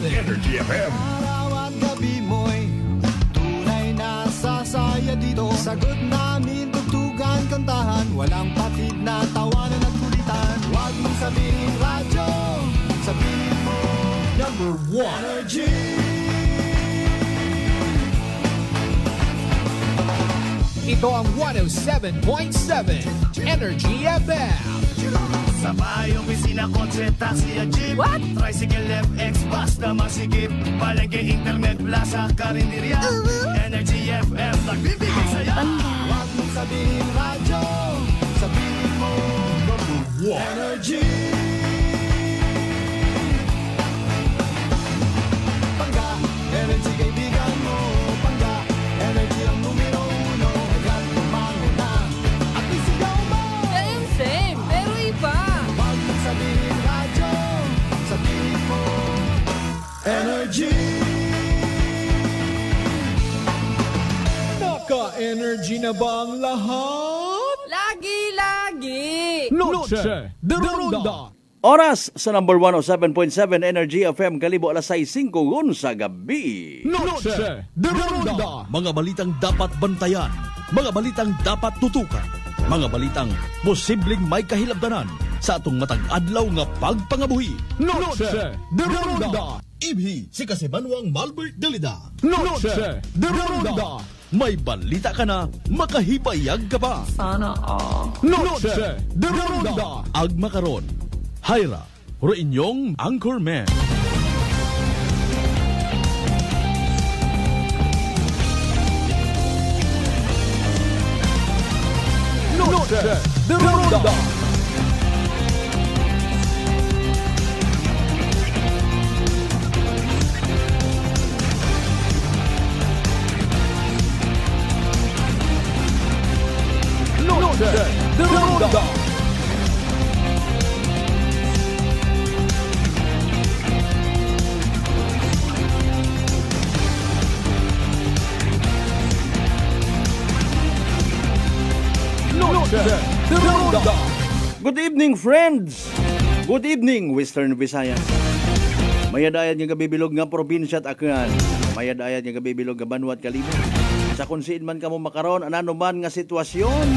Energy FM. Araw at gabi mo'y tunay na sasaya dito. Sagot namin, tugtugan, kantahan, walang patid na tawanan at kulitan. Huwag mong sabihin radyo, sabihin mo number 1 Energy. Ito ang 107.7 Energy FM. Sa bahay, opisina, kotse, taxi at jeep. What? Tricycle, FX, basta masigip. Palengke, internet, plaza, karinderya. Energy FM, nagbibigay sa'yo. Huwag mong sabihin radyo, sabihin mo number 1 Energy. Pangga, energy kaibigan mo. Pangga, energy ang numero 1. Agad tumango na at isigaw mo. Same, pero iba. Huwag mong sabihin radyo, sabihin mo energy. Naka-energy na ba ang lahat? Lagi-lagi. Noche de Ronda. Oras sa number 107.7 Energy FM, kalibo alas 6:05 sa gabi. Noche de Ronda. Mga balitang dapat bantayan, mga balitang dapat tutukan, mga balitang posibleng may kahilabdanan sa atong matag adlaw nga pagpangabuhi. Noche de Ronda. Ibhi si Kasibanwang Malbert Dalida. Noche de Ronda. May balita ka na, makahibayag ka pa. Sana all. Noche de Ronda. Agma karon, Hyra, ro inyong Anchorman. Noche de Ronda. Noche de Ronda. Noche de Ronda. Good evening, friends! Good evening, Western Visayas. Mayadayan nga gabibilog nga probinsya at akan. Mayadayan nga gabibilog nga Banwa at Kalibo. Sa kung siin man kamo makaron, anano man nga sitwasyon.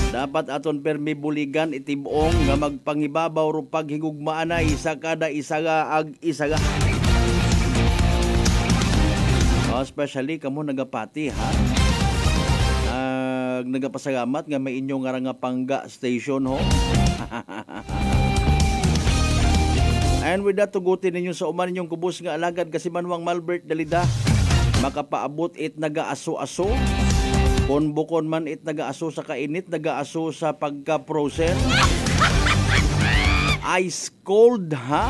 Dapat aton permi buligan itibong nga magpangibabaw ro paghigugmaanay sa kada isaga ag isaga. Especially kamo nagapati ha. Nagapasalamat nga may inyong nga pangga station ho. And with that, tugutin ninyo sa uman ninyong kubos nga alagad Kasibanwang Malbert Dalida. Makapaabot it nagaaso-aso. Kung bukon man it nagaaso sa kainit, nagaaso sa pagka-process. Ice cold ha?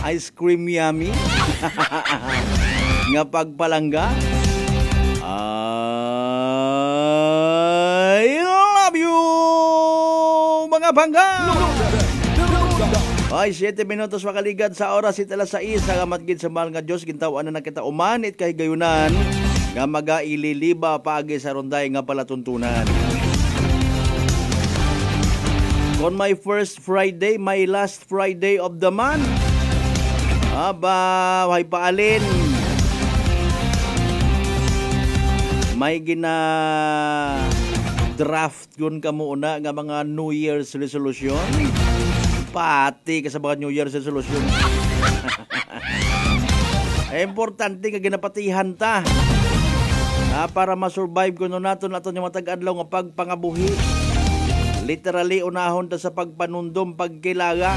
Ice cream yummy. Nga pagpalangga. I love you mga bangga. Ay, 7 minutos makaligad sa oras it alas 6. Salamat gid sa mahal nga Dios gintawan na nakita umanit kay gayunan nga magaililiba paagi sa ronday nga palatuntunan. On my first Friday, my last Friday of the month. Aba, way paalin. May gina draft yun kamo una nga mga New Year's resolution. Pati ka sa mga New Year's resolution. Importante nga ginapatihan ta. Para ma-survive kuno naton yung matag-adlaw nga pagpangabuhi. Literally unahon ta sa pagpanundom, pagkilaga.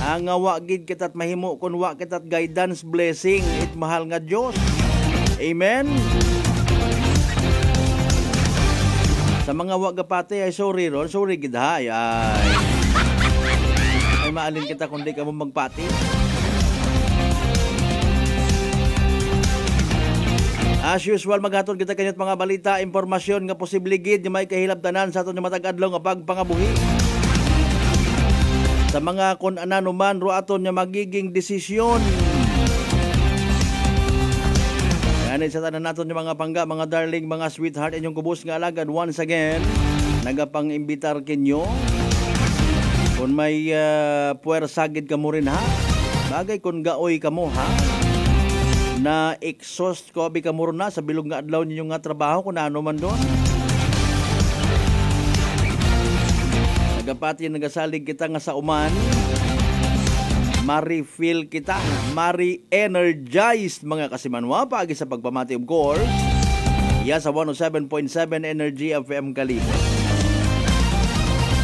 Ang wa gid kitat mahimo kun wa kitat guidance, blessing it mahal nga Dios. Amen. Sa mga wagapate ay sorry ron, sorry gid ha. Ay maalin kita kung di ka mo magpati. As usual, maghatod kita kanyat mga balita, impormasyon nga posible gid may kahilabtanan sa aton matag adlaw nga pagpangabuhi. Sa mga kun anano man ro aton nga magiging desisyon. Yan sa tanan naton yung mga pangga, mga darling, mga sweetheart, inyong kubos nga alagad once again. nagapang-imbitar kinyo. Kung may puwersagid ka mo rin ha. Bagay kung gaoy ka mo ha. Na exhaust ko abi ka mo rin na sa bilog nga adlaw ninyo nga trabaho kung ano man doon. Nagapati nagasalig kita nga sa uman. Mari-feel kita, mari-energized mga kasimanwa paagi sa pagpamati of course. Iya sa 107.7 Energy FM Kalibo.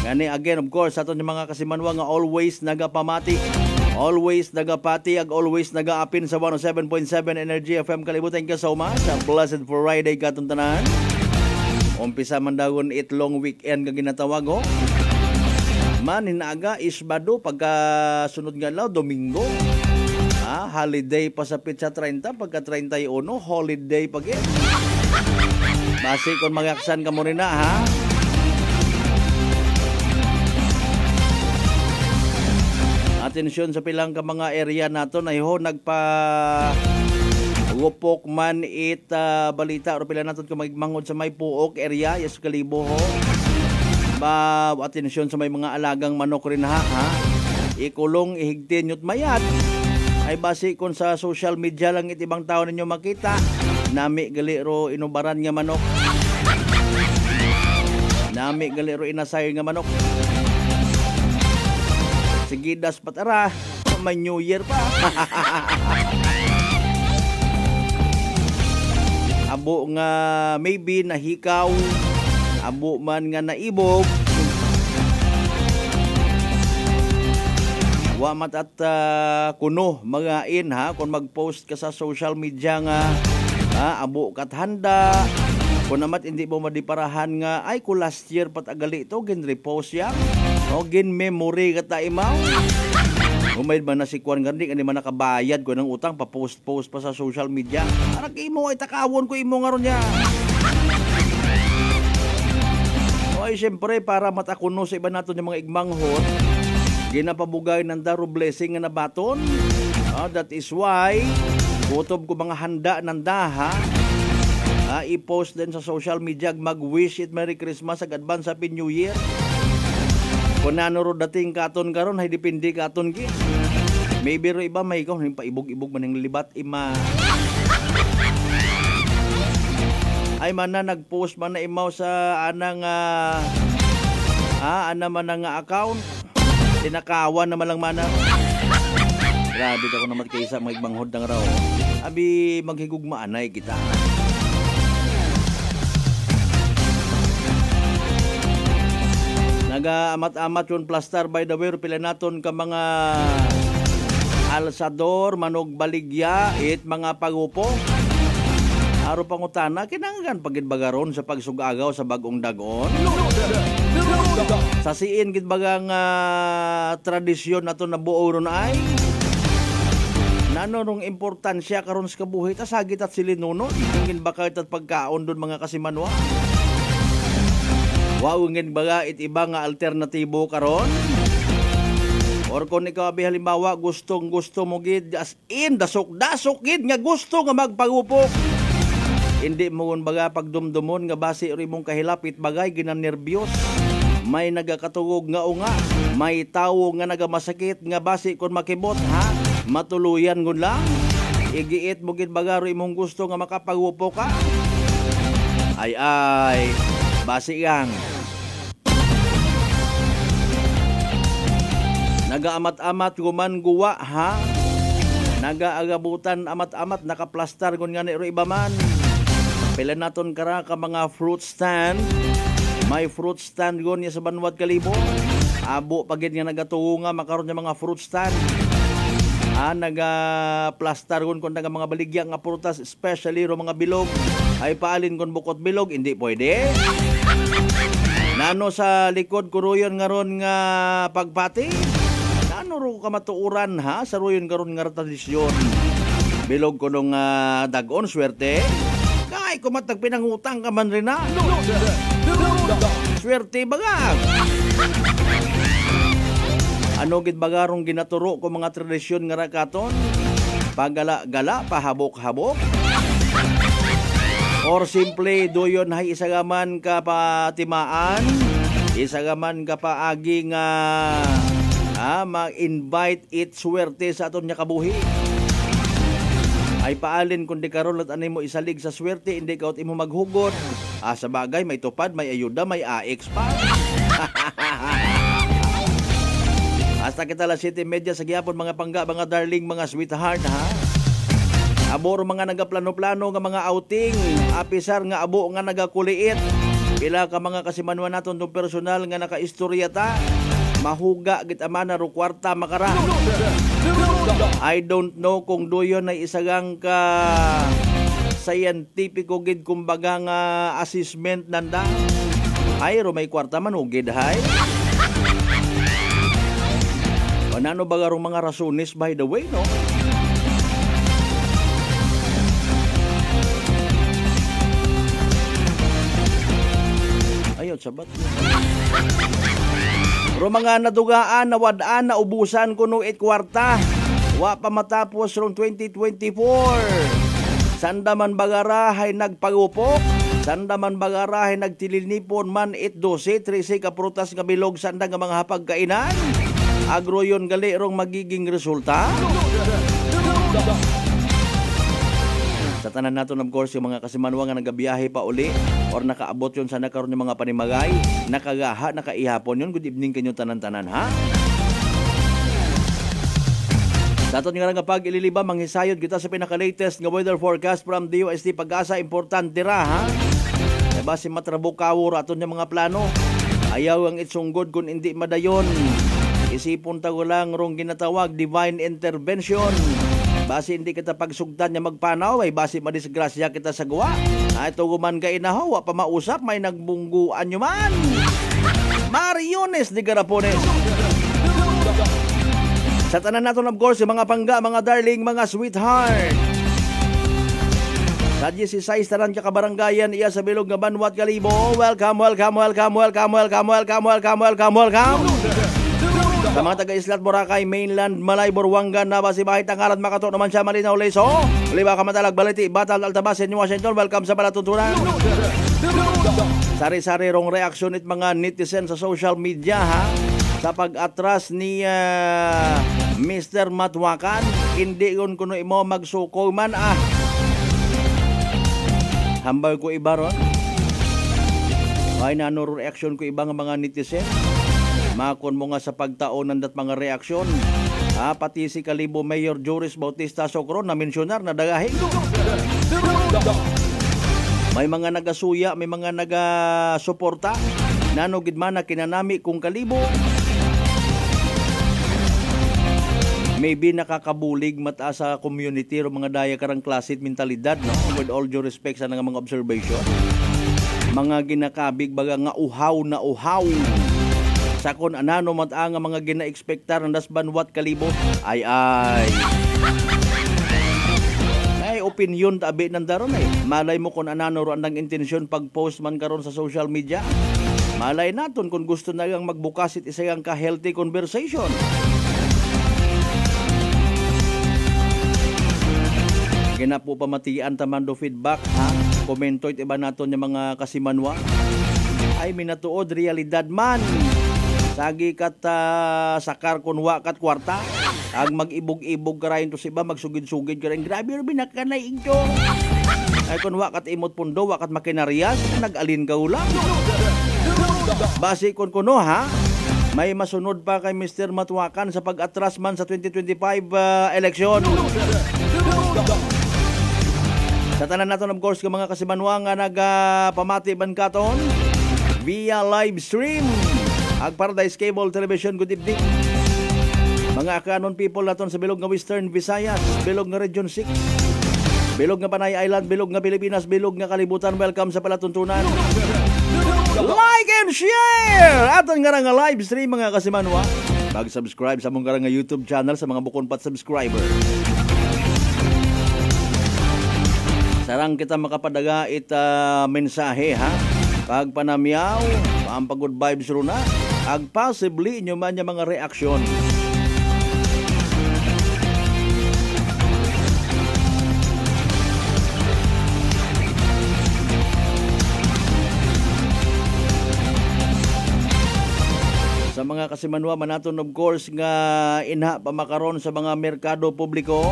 Gani again of course aton yung mga kasimanwa nga always nagapamati, always nagapati, ag always nagaapin sa 107.7 Energy FM Kalibo. Thank you so much. A blessed Friday katong tanan. Umpisa man dagon itlong weekend ka ginatawag ho. Man hinaga isbado pagka sunod nga law Domingo. Holiday pa sa pizza 30 pagka 31 holiday pag basi kung magaksan ka mo rin na ha. Atensyon sa pilang ka mga area nato na ho nagpa Gupok man balita o pila naton ka magmangod sa may Puok area yes Kalibo ho. Atensyon sa may mga alagang manok rin ha. Ikulong ihigtin yut mayat ay basi kung sa social media lang itibang tao ninyo makita nami gali ro inubaran nga manok, nami gali ro inasay nga manok. Sige das patara may New Year pa. Abo nga maybe nahikaw, abo man nga naibog. Wamat at kuno mga ha kung mag-post ka sa social media nga abo kat handa kung namat hindi mo madiparahan nga ay ko last year pat agali ito gin repost yan o gin memory kata imaw umayd ba na si Kwan Gardi hindi man nakabayad ko ng utang pa post pa sa social media arak imo ay takawon ko imo nga ron niya. Ay siyempre para matakuno sa iba nato yung mga igmanghon ginapabugay ng daro blessing nga nabaton. That is why kutob ko mga handa ng daha i-post din sa social media mag-wish it Merry Christmas ag advance Happy New Year. Kung ano ro dating katon karon ay depende katon ki. Maybe ro iba may ikaw paibog-ibog man ng libat ima. Ay man na nag-post man na imaw sa anang ana man nga account. Tinakawan naman lang mana. Grabe ka ko naman kaysa magmanghod ng raw. Abi maghigugmaanay kita. Naga-amat-amat yun plastar by the way. Pila naton ka mga alsador, manog baligya, it mga pagupo. Aro pangutana, kinanggan pagidbagaron sa pagsugagaw sa bagong dagon. Sa siin gidbagang tradisyon nato na buo ron ay nano rong importansya karon sa kabuhi ta sagit at silinunod ingin baka at pagkaon doon mga kasimanwa. Wow ingin baga it iba nga alternatibo karon. Or kung ikaw abi halimbawa gusto mo gid as in dasok gid nga gusto nga magpagupok. Hindi mo baga pagdumdumon nga basi ri mong kahilapit bagay ginanerbyos. May nagakatugog nga unga, may tawo nga nagamasakit nga basi kon makibot ha. Matuluyan ngun lang. Igiit mo gid baga ri mong gusto nga makapagwupo ka. Ay basi yang. Nagaamat-amat guman guwa ha. Nagaagabutan amat-amat nakaplastar gun nga ni ro iba man. Pila naton kara ka mga fruit stand. May fruit stand gon ya sa Banwad Kalibo. Abo pagid nga nagatuo nga makaron nga mga fruit stand. Naga-plastar gon kon mga baligya nga prutas, especially ro mga bilog. Ay paalin kon bukot bilog, hindi pwede. Nano sa likod kuruyon nga ron nga pagpati. Nano ro kamatuuran ha sa ruyon karon nga tradisyon. Bilog ko nung dagon swerte. Ay, kumatag pinangutang ka man rin na. Swerte baga. Ano gid bagarong ginaturo ko mga tradisyon nga rakaton? Pagala-gala, pahabok-habok. Or simple doyon hay isagaman ka patimaan. Isa ka man kapaagi nga mag-invite it swerte sa aton nya kabuhi. Ay paalin kundi karon at anay mo isalig sa swerte, hindi ka imo maghugot. Sa bagay, may tupad, may ayuda, may AX pa. Hasta kita la 7:30 sa gihapon mga pangga, mga darling, mga sweetheart ha. Abor mga nagaplano-plano nga mga outing, apisar nga abo nga nagakuliit. Pila ka mga kasimanwa naton tong personal nga nakaistorya ta. Mahuga git amana ro kwarta makara. I don't know kung doyon ay isagang ka scientifico gid kumbaga nga assessment nanda. Ay ro may kwarta man ugid hay. Ano ba garong mga rasones by the way, no? Ayun, sabat. Pero mga nadugaan, nawadaan, naubusan kuno it kwarta. Wa pa matapos rong 2024. Sandaman bagarahay nagpagupok. Sandaman bagarahay nagtilinipon man it 12, 13 ka prutas nga bilog sanda nga mga hapag kainan. Agro yun gali rong magiging resulta. Sa tanan nato of course yung mga kasimanwa nga nagabiyahe pa uli or nakaabot yun sa nakaroon yung mga panimagay, nakagaha, nakaihapon yun. Good evening kanyo tanan-tanan ha. Sa aton nga nga pag ililiba manghisayod kita sa pinaka-latest nga weather forecast from DOST Pag-asa. Importante ra ha. Diba si matrabukawor aton yung mga plano. Ayaw ang itsunggod kung hindi madayon. Isipon tago lang rong ginatawag divine intervention. Basi hindi kita pagsugdan niya magpanaw, ay basi madisgrasya kita sa gawa. Ito guman ka inahaw, pa mausap, may nagbungguan nyo man. Mariones di Garapones. Sa tanan natin of course, yung mga pangga, mga darling, mga sweetheart. Sa 16 tanan ka kabaranggayan, iya sa bilog nga Banwat Kalibo. Welcome, welcome, welcome, welcome, welcome, welcome, welcome, welcome, welcome. Sa mga taga-Islat, Boracay, Mainland, Malay, Borwanga, Nava, Sibahay, Tangaran, Makato, naman siya, Malinaw, Leso, Liba, Kamatalag, Baliti, Batal, Altabas, New Washington, welcome sa Palatuntunan. Sari-sari rong reaksyon it mga netizen sa social media ha, sa pag-atras ni Mr. Matwakan. Hindi yun kuno imo magsuko man hambay ko iba ron. Ay nanuro reaksyon ko ibang mga netizen. Makon mo nga sa pagtaonan dat mga reaksyon. Pati si Kalibo Mayor Joris Bautista Socro na mensyonar na dagahing. May mga nagasuya, may mga nagasuporta. Nanugid man na kinanami kung Kalibo. Maybe nakakabulig mata sa community o mga daya karang klasit mentalidad, no? With all due respect sa mga observation. Mga ginakabig baga nga uhaw na uhaw. Sa kon anano mata nga mga gina-expectar ng Banwat Kalibo ay opinion tabi ng daron malay mo kung anano ro andang intensyon pag-post man karon sa social media. Malay naton kung gusto na lang magbukas it isang ka-healthy conversation. Gina po pamatian taman do feedback ha. Komento it iba naton yung mga kasimanwa ay minatuod realidad man. Sagi kat sakar kunwa kat kwarta. Ang mag-ibog-ibog ka rin to si iba, magsugid-sugid ka rin. Grabe rin binakanay ito. Ay kunwa kat imot pundo, wakat makinarias, nag-alin ka ulang. Basi kun kuno ha, may masunod pa kay Mr. Matwakan sa pag-atras man sa 2025 eleksyon. Sa tanan natin of course ng mga kasimanwa nga nagpamati ban katon via live stream. Ag Paradise Cable Television, good evening. Mga kanon people naton sa bilog nga Western Visayas, bilog nga Region 6, bilog nga Panay Island, bilog nga Pilipinas, bilog nga kalibutan, welcome sa Palatuntunan. Like and share! Aton nga nga live stream mga kasimanwa. Mag-subscribe sa mong nga YouTube channel sa mga bukon pat subscriber. Sarang kita makapadaga mensahe ha. Pag panamyaw, ang pag-good vibes runa, ag possibly inyo man yung mga reaksyon. Sa mga kasimanwa manaton of course nga inha pa makaron sa mga merkado publiko.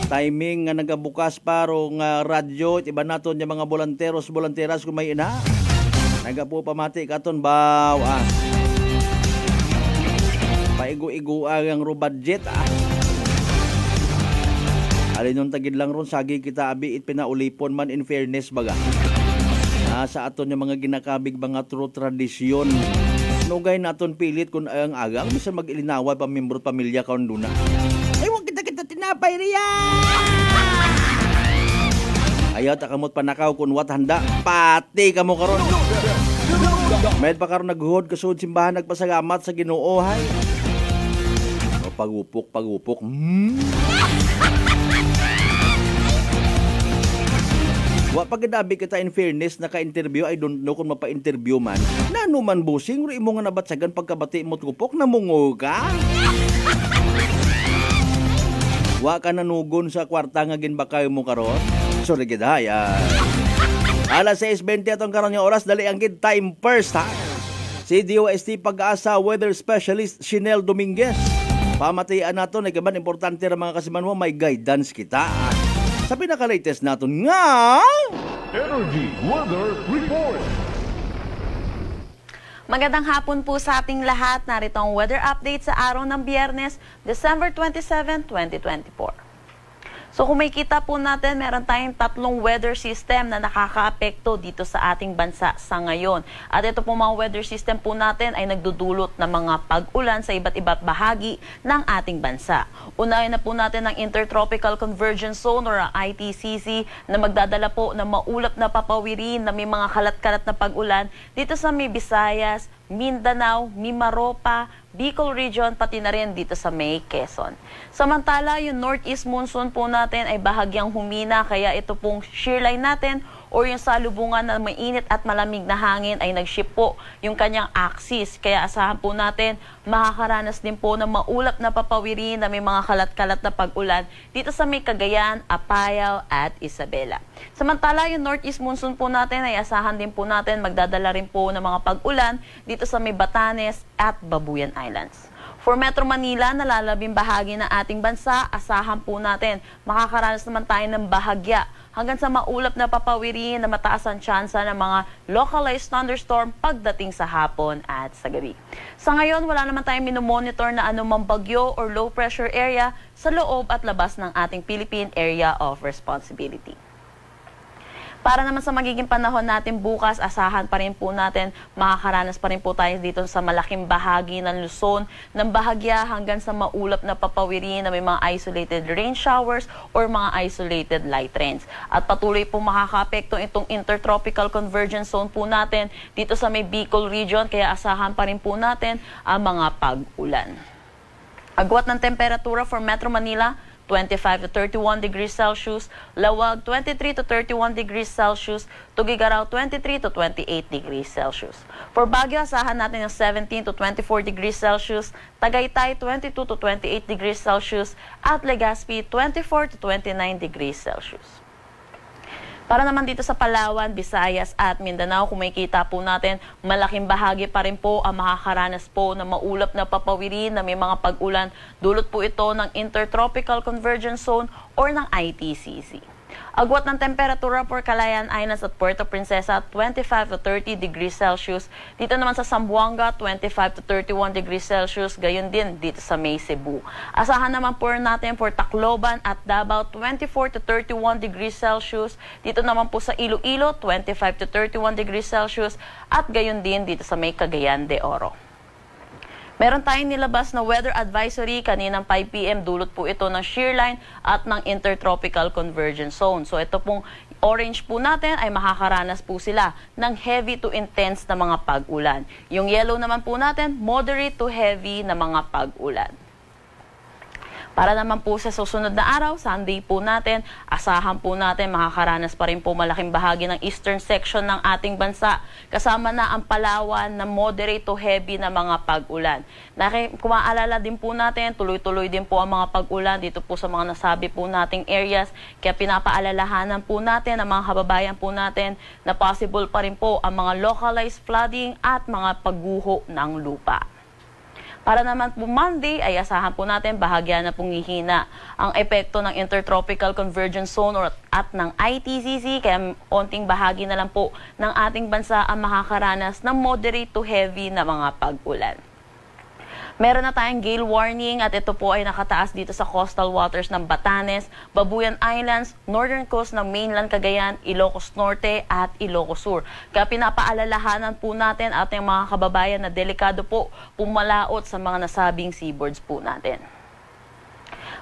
Timing nga nagabukas paro nga radyo iba naton yung mga volunteras kung may inha. Nagapo pamati katon baw paigo-igo ang budget Alin yung tagid lang ron sagi kita abi it pinaulipon man in fairness baga. Sa aton yung mga ginakabig mga true tradisyon. Nugay naton pilit kung ang agang bisan mag-ilinaway pa membro pamilya kaon duna. Ay wag kita tinapay riya. Ayaw ta kamot panakaw kun wat handa pati kamo karon. Med pa karon naghuhod kasud simbahan nagpasalamat sa Ginoo hay. Pagupok. Wa pagadabi kita in fairness naka-interview, I don't know kung mapa-interview man. Nano man busing, ro imo nga nabatsagan pagkabati mo kupok, namungo ka. Wa ka nanugon sa kwarta nga ginbakay mo karon. Sorry gid hay. Alas 6:20 atong karon nga oras dali ang gid time first ha. Si DOST Pag-asa Weather Specialist Shinel Dominguez. Pamatian nato na kaban importante ra mga kasimanwa may guidance kita. Sa pinaka-latest naton nga Energy Weather Report. Magandang hapon po sa ating lahat. Narito ang weather update sa araw ng Biyernes, December 27, 2024. So kung may kita po natin, meron tayong 3 weather system na nakakaapekto dito sa ating bansa sa ngayon. At ito po mga weather system po natin ay nagdudulot ng mga pag-ulan sa iba't bahagi ng ating bansa. Unahin na po natin ang Intertropical Convergence Zone or ITCZ na magdadala po ng maulap na papawirin na may mga kalat-kalat na pag-ulan dito sa may Visayas, Mindanao, Mimaropa, Bicol Region, pati na rin dito sa may Quezon. Samantala, yung northeast monsoon po natin ay bahagyang humina, kaya ito pong shear line natin o yung salubungan na mainit at malamig na hangin ay nag-shift po yung kanyang axis. Kaya asahan po natin, makakaranas din po ng maulap na papawirin na may mga kalat-kalat na pag-ulan dito sa may Cagayan, Apayao at Isabela. Samantala, yung northeast monsoon po natin ay asahan din po natin magdadala rin po ng mga pag-ulan dito sa may Batanes at Babuyan Islands. For Metro Manila, nalalabing bahagi ng ating bansa, asahan po natin makakaranas naman tayo ng bahagya hanggang sa maulap na papawirin na mataas ang tsansa ng mga localized thunderstorm pagdating sa hapon at sa gabi. Sa ngayon, wala naman tayong minomonitor na anumang bagyo or low pressure area sa loob at labas ng ating Philippine Area of Responsibility. Para naman sa magiging panahon natin bukas, asahan pa rin po natin, makakaranas pa rin po tayo dito sa malaking bahagi ng Luzon ng bahagya hanggang sa maulap na papawirin na may mga isolated rain showers or mga isolated light rains. At patuloy po makakaapekto itong Intertropical Convergence Zone po natin dito sa may Bicol Region, kaya asahan pa rin po natin ang mga pag-ulan. Agwat ng temperatura for Metro Manila, 25 to 31 degrees Celsius, Lawag 23 to 31 degrees Celsius, Tugigaraw 23 to 28 degrees Celsius. For Baguio, asahan natin yung 17 to 24 degrees Celsius, Tagaytay 22 to 28 degrees Celsius, at Legazpi 24 to 29 degrees Celsius. Para naman dito sa Palawan, Visayas at Mindanao, kung may kita po natin, malaking bahagi pa rin po ang makakaranas po ng maulap na papawirin na may mga pag-ulan. Dulot po ito ng Intertropical Convergence Zone or ng ITCZ. Agwat ng temperatura for Calayan Islands at Puerto Princesa, 25 to 30 degrees Celsius. Dito naman sa Zamboanga, 25 to 31 degrees Celsius. Gayon din dito sa may Cebu. Asahan naman po natin for Tacloban at Davao, 24 to 31 degrees Celsius. Dito naman po sa Iloilo, 25 to 31 degrees Celsius. At gayon din dito sa may Cagayan de Oro. Meron tayong nilabas na weather advisory kaninang 5 p.m. Dulot po ito ng shear line at ng Intertropical Convergence Zone. So ito pong orange po natin ay makakaranas po sila ng heavy to intense na mga pag-ulan. Yung yellow naman po natin, moderate to heavy na mga pag-ulan. Para naman po sa susunod na araw, Sunday po natin, asahan po natin makakaranas pa rin po malaking bahagi ng eastern section ng ating bansa. Kasama na ang Palawan na moderate to heavy na mga pag-ulan. Kung maalala din po natin, tuloy-tuloy din po ang mga pag-ulan dito po sa mga nasabi po nating areas. Kaya pinapaalalahanan po natin ang mga kababayan po natin na possible pa rin po ang mga localized flooding at mga pagguho ng lupa. Para naman po Monday ay asahan po natin bahagya na pong hihina ang epekto ng Intertropical Convergence Zone at ng ITCZ, kaya onting bahagi na lang po ng ating bansa ang makakaranas ng moderate to heavy na mga pag-ulan. Meron na tayong gale warning at ito po ay nakataas dito sa coastal waters ng Batanes, Babuyan Islands, northern coast ng mainland Cagayan, Ilocos Norte at Ilocos Sur. Kaya pinapaalalahanan po natin ating mga kababayan na delikado po pumalaot sa mga nasabing seaboards po natin.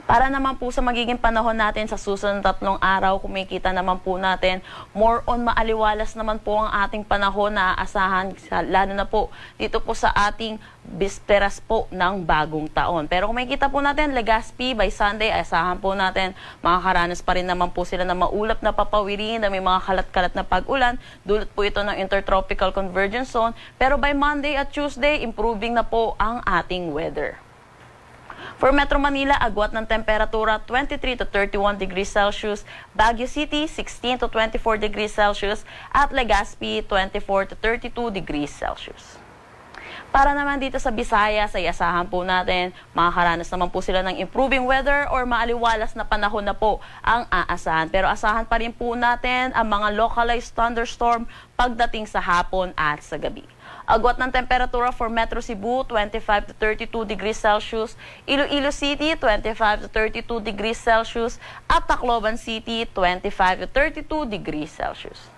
Para naman po sa magiging panahon natin sa susunod 3 araw, kumikita naman po natin more on maaliwalas naman po ang ating panahon na aasahan, lalo na po dito po sa ating bisperas po ng bagong taon. Pero kumikita po natin Legazpi by Sunday, asahan po natin makakaranas pa rin naman po sila ng maulap na papawirin na may mga kalat-kalat na pag-ulan. Dulot po ito ng Intertropical Convergence Zone. Pero by Monday at Tuesday, improving na po ang ating weather. For Metro Manila, agwat ng temperatura 23 to 31 degrees Celsius, Baguio City 16 to 24 degrees Celsius, at Legazpi 24 to 32 degrees Celsius. Para naman dito sa Visayas ay asahan po natin, makakaranas naman po sila ng improving weather or maaliwalas na panahon na po ang aasahan. Pero asahan pa rin po natin ang mga localized thunderstorm pagdating sa hapon at sa gabi. Agwat ng temperatura for Metro Cebu, 25 to 32 degrees Celsius, Iloilo City, 25 to 32 degrees Celsius, at Tacloban City, 25 to 32 degrees Celsius.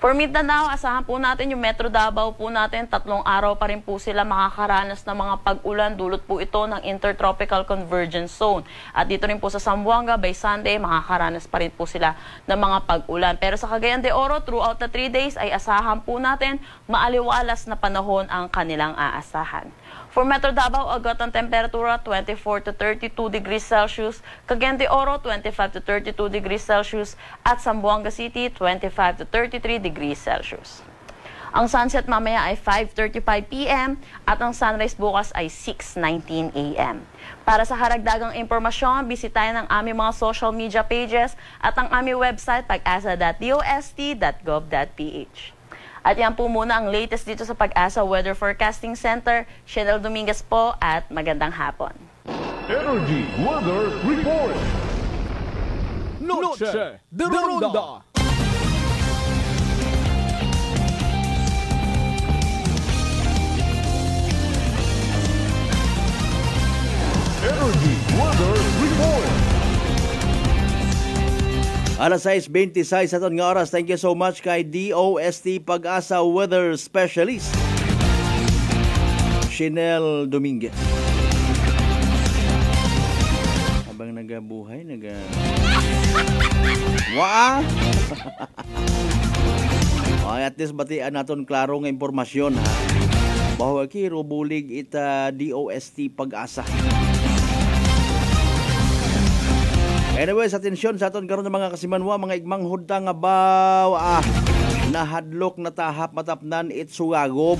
For Mindanao, asahan po natin yung Metro Davao po natin, 3 araw pa rin po sila makakaranas ng mga pag-ulan. Dulot po ito ng Intertropical Convergence Zone. At dito rin po sa Zamboanga, by Sunday, makakaranas pa rin po sila ng mga pag-ulan. Pero sa Cagayan de Oro, throughout the 3 days, ay asahan po natin maaliwalas na panahon ang kanilang aasahan. For Metro Davao, agad ang temperatura 24 to 32 degrees Celsius, Cagayan de Oro 25 to 32 degrees Celsius, at Zamboanga City 25 to 33 degrees Celsius. Ang sunset mamaya ay 5:35 p.m. at ang sunrise bukas ay 6:19 a.m. Para sa karagdagang impormasyon, bisitahin ang aming mga social media pages at ang aming website pag-asa.dost.gov.ph. At yan po muna ang latest dito sa Pag-asa Weather Forecasting Center. Chanel Dominguez po at magandang hapon. Energy Weather Report. Noche de Ronda. Energy Weather Report. Alas 6:26 aton nga oras. Thank you so much kay DOST Pag-asa Weather Specialist Chanel Dominguez. Habang nagabuhay, Ay, at least batian naton klaro nga impormasyon ha. Bahwa kiro bulig ita DOST Pag-asa. Anyway, sa atensyon sa aton karon ng mga kasimanwa, mga igmang hudta nga baw nahadlok na tahap matapnan itsugagob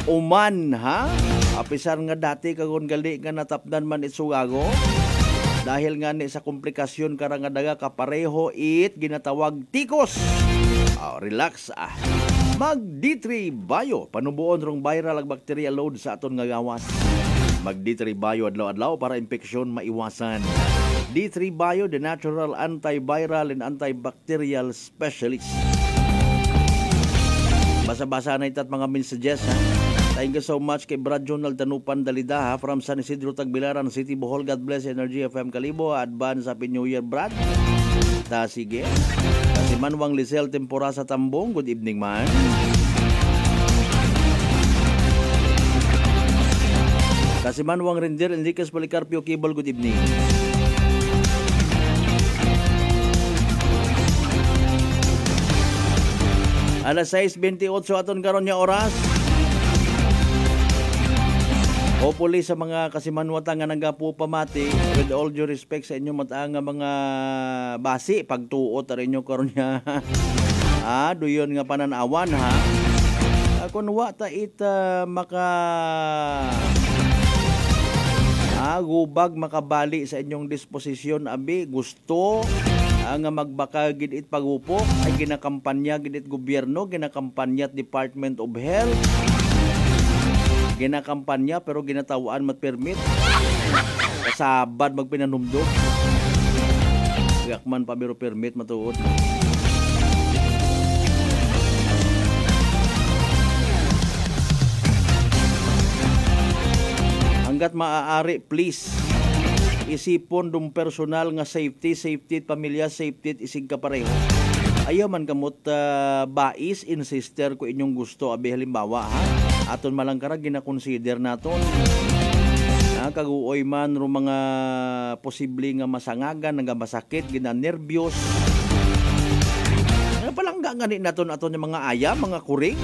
uman ha. Apisar nga dati kagon gali nga natapnan man itsugago dahil nga ni sa komplikasyon karang nga daga kapareho ginatawag tikos. Relax Mag D3 Bio, panubuon rong viral ag bacterial load sa aton nga gawas. Mag D3 Bio adlaw-adlaw para infeksyon maiwasan. D3 Bio, the natural antiviral and antibacterial specialist. Basa-basa na itat mga messages ha. Thank you so much kay Brad Jonal Tanupan Dalida ha, from San Isidro Tagbilaran City, Bohol. God bless Energy FM Kalibo. Advance Happy New Year, Brad. Sige. Kasi Manwang Lisel Tempora sa Tambong. Good evening man. Kasi Manwang Ranger Enriquez Policarpio Cable. Good evening. Alas 6:28 aton karon nga oras. Hopefully sa mga kasimanwata nga nagapupamati, with all due respect sa inyo mata nga mga basi pagtuot rin nyo karon nga duyon nga pananawan ha. Kung wa ta ita gubag makabali sa inyong disposisyon abi gusto nga magbaka gid it pagupok ay ginakampanya gid it gobyerno, ginakampanya Department of Health, Ginakampanya pero ginatawaan mat-permit. Kasabad magpinanumdog. Gakman pa biro permit matuod. Hanggat maaari, please, isipon dum personal nga safety pamilya, safety isig ka pareho. Ayaw man kamot bais, insister ko inyong gusto. Abi halimbawa ha, aton malang karag gina-consider naton. Kaguoy man ro mga posible nga masangagan, nga masakit, gina-nervyos. Palangga ngani naton aton yung mga aya, mga kuring,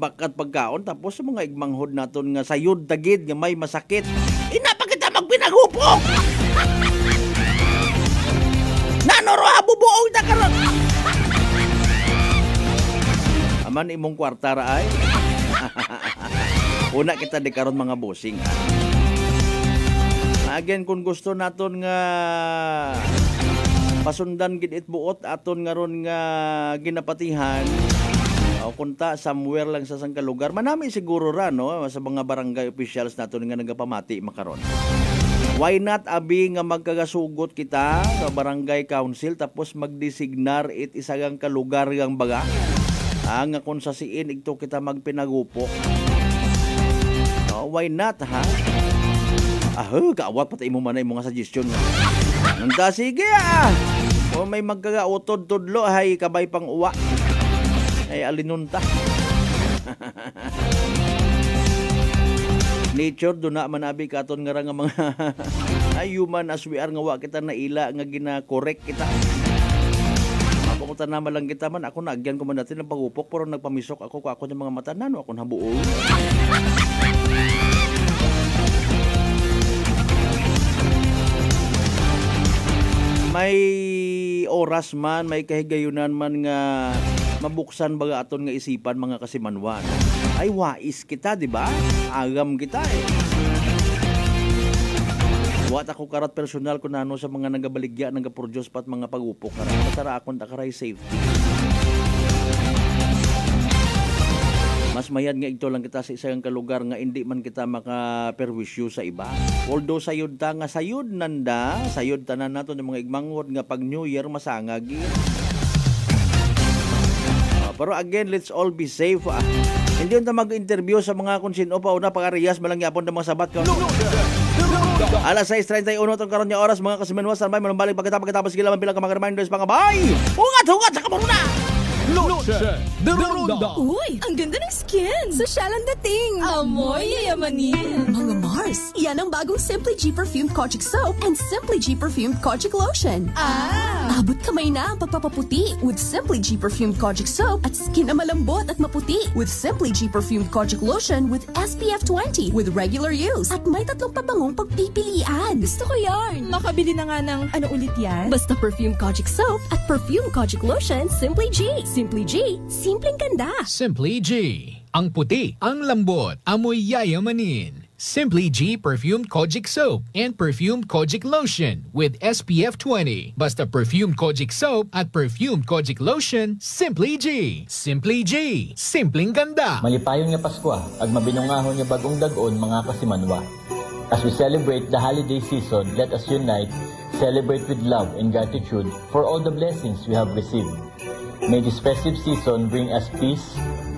bakat pagkaon, tapos yung mga igmanghod naton nga sayod dagid nga may masakit. Ina pa kita magpinagupok! Nanoro abubuong na karon! Aman imong kwarta ra ay. Una kita di karon mga bossing. Again, kung gusto naton nga pasundan gid it buot aton nga ron nga ginapatihan o kunta somewhere lang sa sang lugar, manami siguro ra no sa mga barangay officials naton nga nagapamati makaron. Why not abi nga magkagasugot kita sa barangay council tapos magdesignar it isagang kalugar yang baga nga kung sa siin igto kita magpinagupok. Why not ha? Kaawat patay mo man ay mga suggestion nga. Nanda sige o may magkagautod tudlo hay kabay pang uwa. Ay alinunta. Nature do na manabi katon nga nga mga human as we are nga wa kita naila nga gina-correct kita. Ako ta naman lang kita man ako naagyan ko man dati ng pagupok pero nagpamisok ako ng mga mata nano ako nabuo. May oras man, may kahigayunan man nga mabuksan baga aton nga isipan mga kasimanwan. Ay wais kita, di ba? Agam kita eh. Wat ako karat personal ko nano sa mga nagabaligya, nagaproduce pat mga pagupok. Katara akong takaray safety. Mas mayad nga ito lang kita sa isang kalugar nga hindi man kita makaperwisyo sa iba. Although sayod ta nga sayod nanda, sayod tanan nato ng mga igmanghod nga pag New Year masangag. Pero again, let's all be safe. Hindi yun ta mag-interview sa mga kung sino pa una pag-ariyas malang yapon ng mga sabat ko. Alas 6:31 itong karon niya oras mga kasimanwas sa may manumbalik pagkatapos gila man bilang mga reminders mga bay. Hugat sa kamaruna! Loche de Ronda. Uy, ang ganda ng skin! Sosyal ang dating! Amoy yayamanin! Mga Mars, yan ang bagong Simply G Perfumed Kojic Soap and Simply G Perfumed Kojic Lotion. Abot kamay na ang pagpapaputi with Simply G Perfumed Kojic Soap at skin na malambot at maputi with Simply G Perfumed Kojic Lotion with SPF 20 with regular use at may 3 pabangong pagpipilian. Gusto ko yarn! Makabili na nga ng ano ulit yan? Basta Perfumed Kojic Soap at Perfumed Kojic Lotion Simply G. Simply G, simpleng ganda. Simply G. Ang puti, ang lambot, amoy yayamanin. Simply G Perfumed Kojic Soap and Perfumed Kojic Lotion with SPF 20. Basta Perfumed Kojic Soap at Perfumed Kojic Lotion, Simply G. Simply G. Simpleng ganda. Malipayon nga Pasko, ag mabinungahon nga bagong dagon mga kasimanwa. As we celebrate the holiday season, let us unite, celebrate with love and gratitude for all the blessings we have received. May this festive season bring us peace,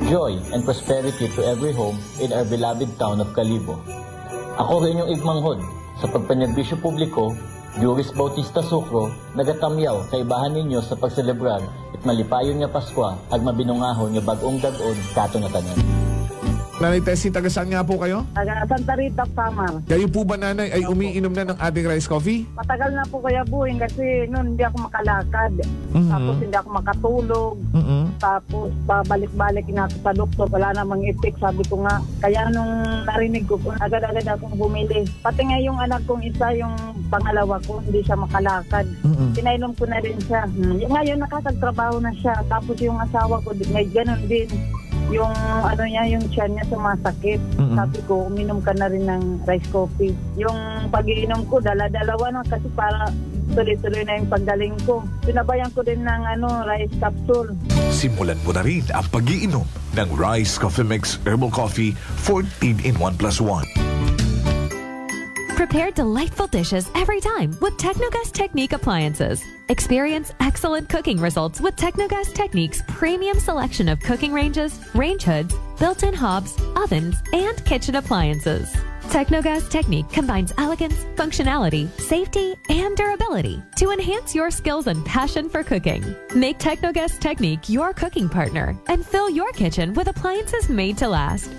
joy, and prosperity to every home in our beloved town of Kalibo. Ako rin yung igmanghod sa pagpanerbisyo publiko, Juris Bautista Sucro, nagatamyaw sa ibahan ninyo sa pagselebrar at malipayon nga Pasko ag mabinungahon nga bagong dagon kato na tanan. Nanay Tessie, taga saan nga po kayo? Taga Santa Rita, Samar. Kayo po ba, nanay, ay umiinom na ng ating rice coffee? Matagal na po kaya buhin kasi noon hindi ako makalakad. Tapos hindi ako makatulog. Tapos pabalik-balik na ako sa doktor. Wala namang effect. Sabi ko nga, kaya nung narinig ko, agad-agad akong bumili. Pati nga yung anak kong isa, yung pangalawa ko, hindi siya makalakad. Pinainom ko na rin siya. Ngayon nakakagtrabaho na siya. Tapos yung asawa ko, may ganun din. Yung ano niya, yung tiyan niya sumasakit. Sabi ko, uminom ka na rin ng rice coffee. Yung pag-iinom ko, dala-dalawa na kasi para tuloy-tuloy na yung paggaling ko. Sinabayan ko din ng rice capsule. Simulan mo na rin ang pag-iinom ng Rice Coffee Mix Herbal Coffee 14 in 1 plus 1. Prepare delightful dishes every time with Technogas Technique appliances. Experience excellent cooking results with Technogas Technique's premium selection of cooking ranges, range hoods, built-in hobs, ovens, and kitchen appliances. Technogas Technique combines elegance, functionality, safety, and durability to enhance your skills and passion for cooking. Make Technogas Technique your cooking partner and fill your kitchen with appliances made to last.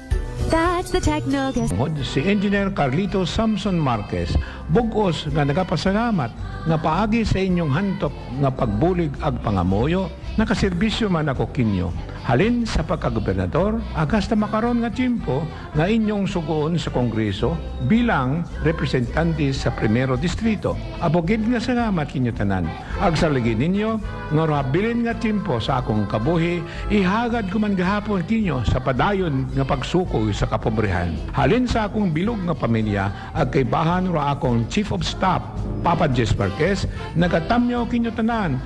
That's the Technogas. Si Engineer Carlito Samson Marquez, bugos nga nagapasalamat nga paagi sa inyong hantok nga pagbulig ag pangamoyo, nakaserbisyo man ako kinyo. Halin sa pagkagobernador, agas na makaroon nga tiyempo nga inyong sugoon sa Kongreso bilang representante sa Primero Distrito. Abogid nga salamat kinyo tanan. Agsaligin ninyo, nga rabilin nga tiyempo sa akong kabuhi, ihagad ko man gahapon kinyo sa padayon nga pagsuko sa kapobrehan. Halin sa akong bilog nga pamilya, ag kaibahan ra akong Chief of Staff, Papa Jess Marquez, nagatamyaw kinyo tanan.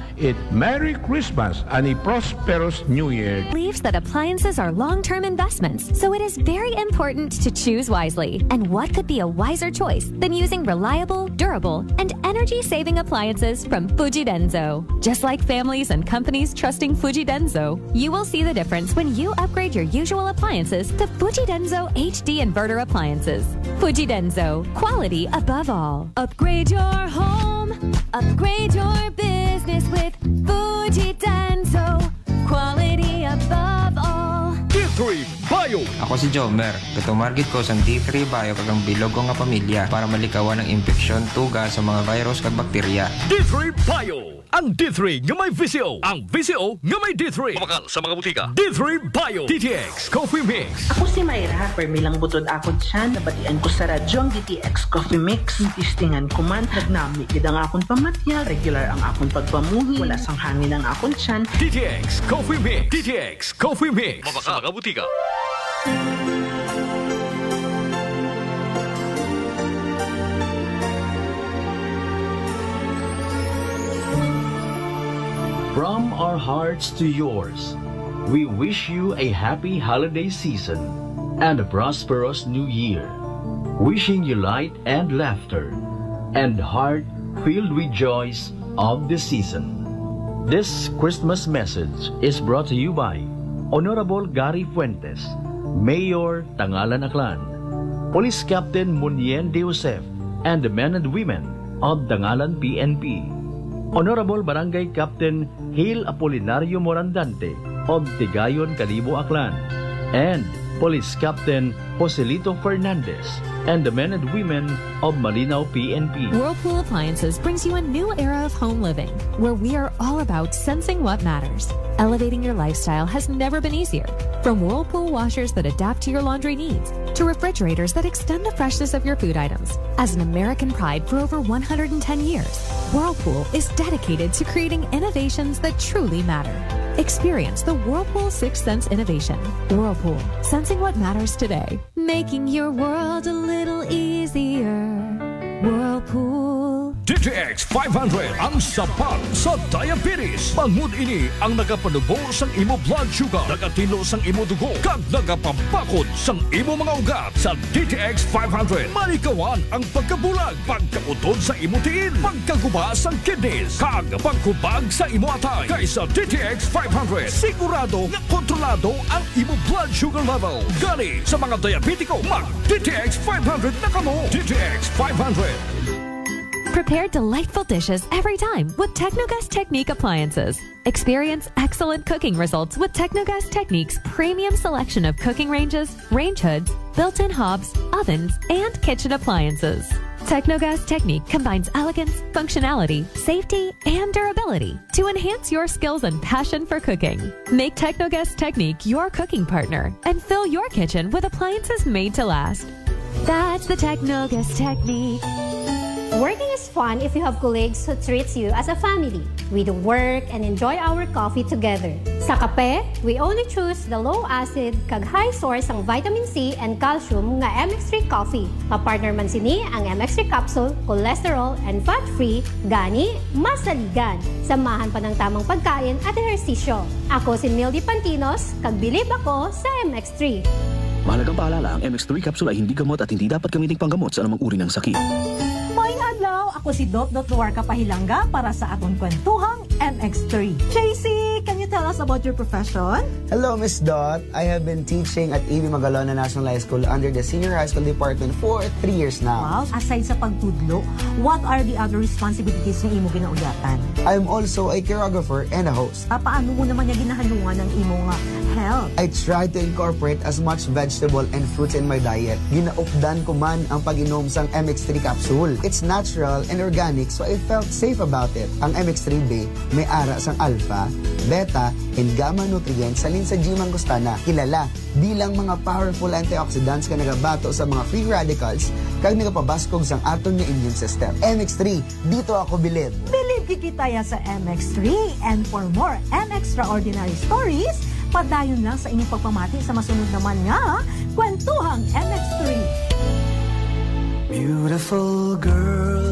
Merry Christmas and a prosperous New Year. Believes that appliances are long-term investments, so it is very important to choose wisely. And what could be a wiser choice than using reliable, durable, and energy-saving appliances from Fujidenzo? Just like families and companies trusting Fujidenzo, you will see the difference when you upgrade your usual appliances to Fujidenzo HD inverter appliances. Fujidenzo, quality above all. Upgrade your home, upgrade your business with Fujidenzo. Quality above all. D3 Bio. Ako si Jomer. Katumargit ko sa D3 Bio kagang bilog ko nga pamilya para malikawan ng infeksyon, tuga sa mga virus kag bakterya. D3 Bio. Ang D3 nga may VCO. Ang VCO nga may D3. Kumakal sa mga butika. D3 Bio. DTX Coffee Mix. Ako si Mayra. Permilang butod akon siya. Nabatian ko sa radyo ang DTX Coffee Mix. Tistingan ko man. Nagnami gid ang akon pamatya. Regular ang akon pagpamuhi. Wala sang hangin ang akon siyan. DTX Coffee Mix. DTX Coffee Mix. Mabaka mga butika. From our hearts to yours, we wish you a happy holiday season and a prosperous new year. Wishing you light and laughter and heart filled with joys of the season. This Christmas message is brought to you by Honorable Gary Fuentes, Mayor Tangalan Aklan, Police Captain Munien De Josef, and the men and women of Tangalan PNP, Honorable Barangay Captain Hale Apolinario Morandante of Tigayon, Calibo, Aklan, and Police Captain Joselito Fernandez and the men and women of Malinaw PNP. Whirlpool Appliances brings you a new era of home living, where we are all about sensing what matters. Elevating your lifestyle has never been easier. From Whirlpool washers that adapt to your laundry needs, to refrigerators that extend the freshness of your food items. As an American pride for over 110 years, Whirlpool is dedicated to creating innovations that truly matter. Experience the Whirlpool Sixth Sense innovation. Whirlpool, sensing what matters today. Making your world a little easier. Whirlpool. DTX 500 ang sapat sa diabetes. Bangod ini ang nagapanubo sang imo blood sugar, nagatilo sang imo dugo, kag nagapambakod sang imo mga ugat. Sa DTX 500, malikawan ang pagkabulag, pagkautod sa imo tiil, pagkaguba sang kidneys, kag pagkubag sa imo atay. Kaysa DTX 500, sigurado na kontrolado ang imo blood sugar level. Gani sa mga diabetiko, mag DTX 500 na kamo. DTX 500. Prepare delightful dishes every time with Technogas Technique appliances. Experience excellent cooking results with Technogas Technique's premium selection of cooking ranges, range hoods, built-in hobs, ovens, and kitchen appliances. Technogas Technique combines elegance, functionality, safety, and durability to enhance your skills and passion for cooking. Make Technogas Technique your cooking partner and fill your kitchen with appliances made to last. That's the Technogas Technique. Working is fun if you have colleagues who treats you as a family. We do work and enjoy our coffee together. Sa kape, we only choose the low-acid kag high source ang vitamin C and calcium nga MX3 coffee. Mapartner man sini ang MX3 capsule, cholesterol and fat-free, gani, masaligan. Samahan pa ng tamang pagkain at ehersisyo. Ako si Mildy Pantinos, kag bilib ako sa MX3. Mahalagang paalala, ang MX3 capsule ay hindi gamot at hindi dapat gamitin panggamot sa anumang uri ng sakit. Maayong adlaw, ako si Dot Luarca Pahilanga para sa atong kwentuhang MX3. JC, can you tell us about your profession? Hello, Miss Dot. I have been teaching at A.B. Magalona National High School under the Senior High School Department for 3 years now. Wow, aside sa pagtudlo, what are the other responsibilities na imo ginauyatan? I'm also a choreographer and a host. Paano mo naman niya ginahalungan ng imong health? I try to incorporate as much vegetable and fruits in my diet. Ginaupdan ko man ang pag-inom sang MX3 capsule. It's natural and organic, so I felt safe about it. Ang MX3B may ara sang alpha, beta, and gamma nutrients salin sa G. mangostana, kilala bilang mga powerful antioxidants ka nagabato sa mga free radicals kag nagapabaskog sang aton nga immune system. MX3, dito ako bilib. Bilib kikitaya sa MX3, and for more MXtraordinary stories, padayon lang sa inyong pagpamati sa masunod naman nga kwentuhang MX3. Beautiful girl.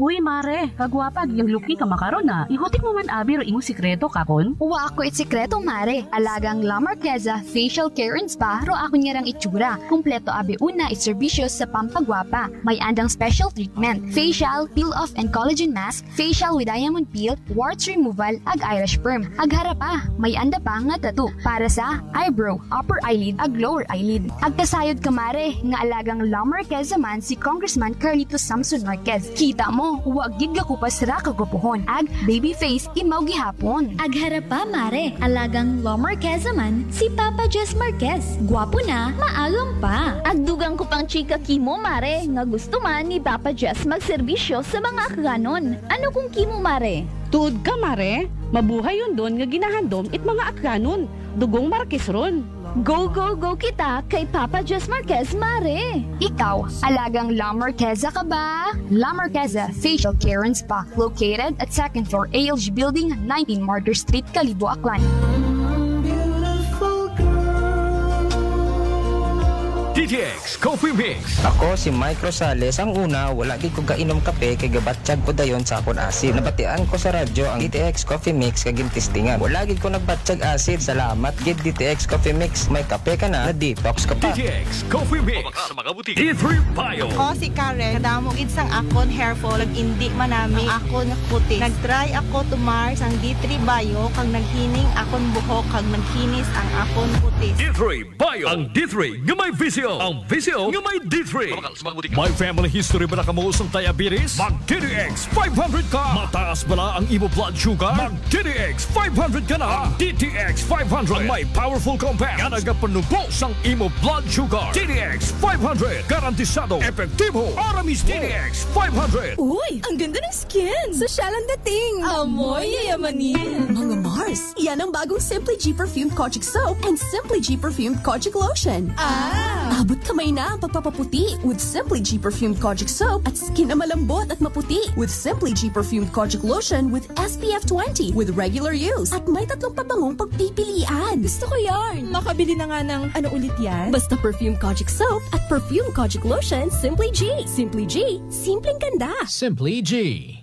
Uy, mare, kagwapag yung luki ka makaron na. Ihutik mo man abi ro imong sikreto kakon. Uwa ako sikreto, mare. Alagang La Marqueza Facial Care and Spa ro ako niyarang itsura. Kumpleto abi una iserbisyo sa pampagwapa. May andang special treatment, facial, peel-off and collagen mask, facial with diamond peel, warts removal, ag eyelash perm. Ag harapa, may anda pa nga tattoo para sa eyebrow, upper eyelid, ag lower eyelid. Ag kasayod ka, mare, nga alagang La Marqueza man si Congressman Carlito Samson Marquez. Kita mo, huwag gid ka kupas ra kagupuhon. Ag baby face imaw gihapon. Ag harapa, mare, alagang La Marqueza man si Papa Jess Marquez. Gwapo na, maalom pa. Ag dugang ko pang chika kimo, mare, nga gusto man ni Papa Jess magserbisyo sa mga akganon. Ano kung kimo, mare? Tuod ka, mare. Mabuhay yun doon nga ginahandom it mga akganon. Dugong Marquez ron. Go, go, go kita kay Papa Jess Marquez, mare! Ikaw, alagang La Marqueza ka ba? La Marqueza Facial Care and Spa, located at 2nd floor ALG Building, 19 Martyr Street, Kalibo, Aklan. DTX Coffee Mix. Ako si Mike Rosales. Ang una, wala gid ko kainom kape kay gabatsyag ko dayon sa akon acid. Nabatian ko sa radyo ang DTX Coffee Mix kag gintistingan. Wala gid ko nagbatsyag acid. Salamat gid DTX Coffee Mix. May kape ka na detox ka pa. DTX Coffee Mix. Sa mga butik. D3 Bio. Ako si Karen. Kadamo gid sang akon hair fall ag indi manami akon kutis. Nagtry ako tumar sang D3 Bio kag naghining akon buhok kag nagkinis ang akon kutis. D3 Bio. Ang D3 nga may visyo. Ang visyo nga may D3. May family history ba na kamo sa diabetes? Mag DTX 500 ka. Mataas bala ang imo blood sugar? Mag DTX 500 ka na. Ang DTX 500 ang may powerful compounds nga nagapanubos ang imo blood sugar. DTX 500 garantisado, epektibo, aramis. DTX 500. Uy, ang ganda ng skin. Sosyal ang dating. Amoy yayamanin. Mga Mars, yan ang bagong Simply G Perfumed Kojic Soap and Simply G Perfumed Kojic Lotion. Abot kamay na ang pagpapaputi with Simply G Perfumed Kojic Soap at skin na malambot at maputi with Simply G Perfumed Kojic Lotion with SPF 20 with regular use. At may 3 pabangong pagpipilian. Gusto ko yarn. Makabili na nga ng ano ulit yan? Basta Perfumed Kojic Soap at Perfumed Kojic Lotion, Simply G. Simply G, simpleng ganda. Simply G.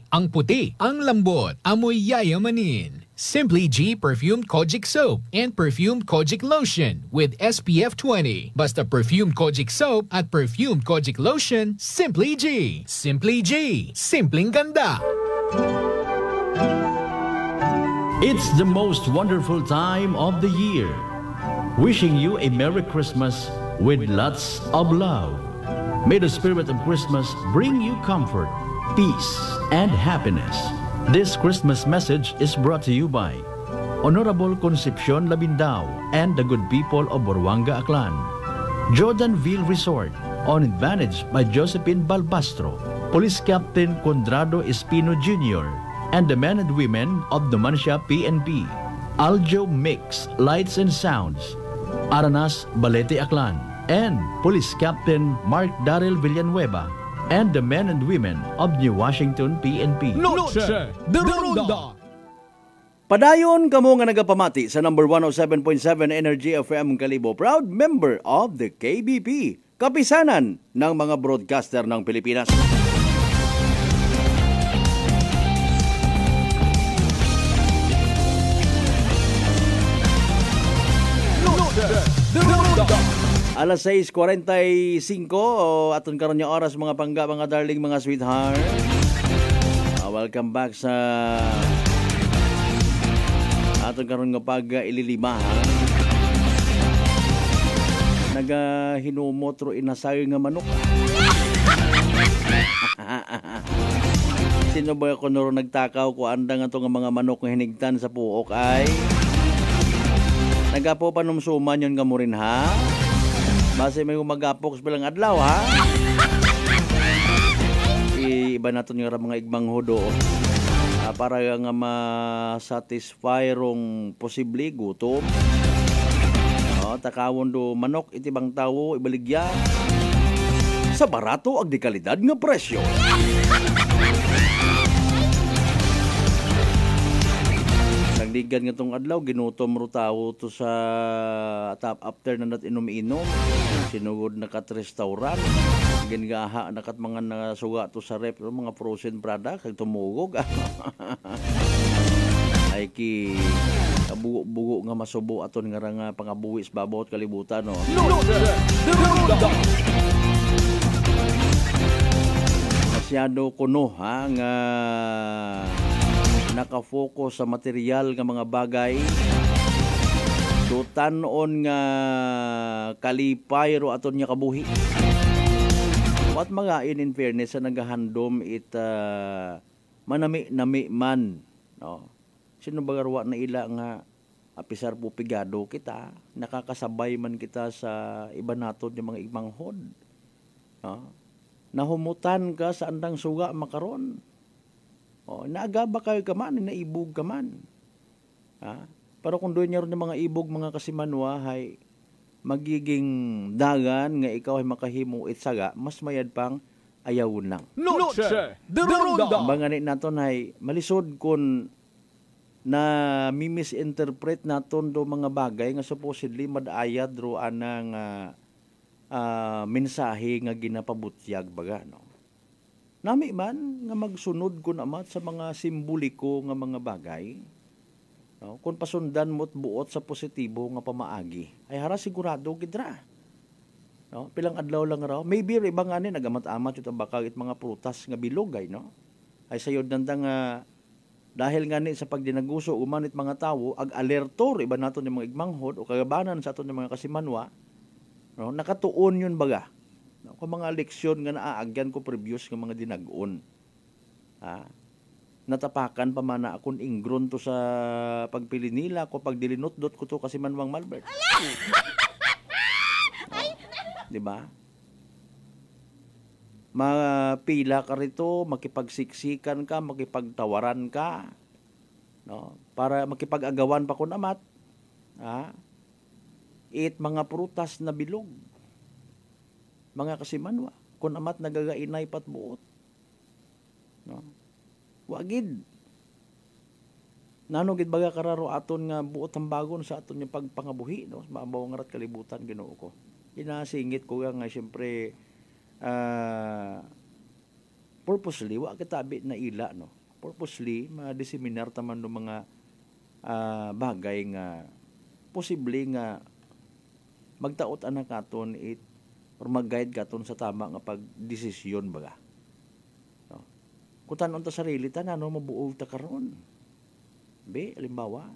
Ang puti, ang lambot, amoy yayamanin. Simply G Perfumed Kojic Soap and Perfumed Kojic Lotion with SPF 20. Basta Perfumed Kojic Soap at Perfumed Kojic Lotion, Simply G. Simply G. Simpleng ganda. It's the most wonderful time of the year. Wishing you a Merry Christmas with lots of love. May the spirit of Christmas bring you comfort, peace, and happiness. This Christmas message is brought to you by Honorable Concepcion Labindao and the good people of Boruanga, Aklan. Jordanville Resort, on advantage by Josephine Balbastro, Police Captain Condrado Espino Jr., and the men and women of the Mansha PNP. Aljo Mix, Lights and Sounds, Aranas Balete Aklan, and Police Captain Mark Daryl Villanueva. and the men and women of New Washington PNP. Noche de Ronda. Padayon kamo nga nagapamati sa number 107.7 Energy FM Kalibo, proud member of the KBP, kapisanan ng mga broadcaster ng Pilipinas. Alas 6:45 aton karon nga oras mga pangga, mga darling, mga sweetheart. Welcome back sa aton karon nga pag-ililima. Nagahinumot ro inasay nga manok. Sino ba ko nuro nagtakaw ko andang ato nga mga manok nga hinigtan sa puok ay nagapo panumsuman yon nga mo rin, ha? Base may umagapok sa bilang adlaw, ha? Iba natin nga mga igmang hudo para nga ma-satisfy rong posible gutom. Takawon do manok itibang tawo ibaligya sa barato ag di kalidad nga presyo. Nagdigan nga tong adlaw, ginutom ro tawo to sa top after na nat inom-inom. Sinugod na kat restaurant. Gingaha na kat mga nasuga to sa rep, mga frozen product, kag tumugog. Ay ki bugo nga masubo aton nga nga pangabuwis babot kalibutan, no. Masyado kuno ha nga nakafocus sa material nga mga bagay. Tanon nga kalipay ro aton nya kabuhi. Wat mga in fairness sa nagahandom it manami-nami man, no. Sino ba garwa na ila nga apisar po pigado kita, nakakasabay man kita sa iba naton yung mga igmanghod. No? Nahumutan ka sa andang suga makaron. Naagaba kayo ka man, naibog ka man. Pero kung doon niya rin yung mga ibog, mga kasimanwa, ay magiging dagan nga ikaw ay makahimo itsaga, mas mayad pang ayawon lang. Noche de Ronda. Banganin naton ay malisod kung na misinterpret naton do mga bagay nga supposedly madayad ro anang mensahe nga ginapabutyag baga, no. Nami man nga magsunod kun amat sa mga simboliko nga mga bagay, no? Kung pasundan mo't buot sa positibo nga pamaagi ay hara sigurado gidra, no? Pilang adlaw lang raw maybe ibang ani nagamat-amat yung bakag it mga prutas nga bilog ay, no, ay sayod nanda nga dahil nga ni sa pagdinaguso umanit mga tawo ag alertor iba naton yung mga igmanghod o kagabanan sa aton yung mga kasimanwa, no? Nakatuon yun baga, no? Kung mga leksyon nga naaagyan ko previous nga mga dinag-on, natapakan pa man na akong ingron to sa pagpili nila ko pagdilinot-dot ko to kasi manwang Malbert. Diba? Mapila ka rito, makipagsiksikan ka, makipagtawaran ka, no? Para makipag-agawan pa kun amat, it mga prutas na bilog, mga kasimanwa, kun amat nagagainay pat buot, no? Wagid nanugid baga kararo aton nga buot hambagon sa aton yung pagpangabuhi, no? Mabaw nga rat kalibutan Ginoo ko. Inasingit ko nga syempre purposely wa kitabi na ila, no. Purposely ma-disseminar taman do mga bagay nga posible nga magtaot anak katon it or mag-guide katon sa tama nga pagdesisyon baga, no. Kutanon ta sarili ta nano mabuo ta karon. Be, halimbawa,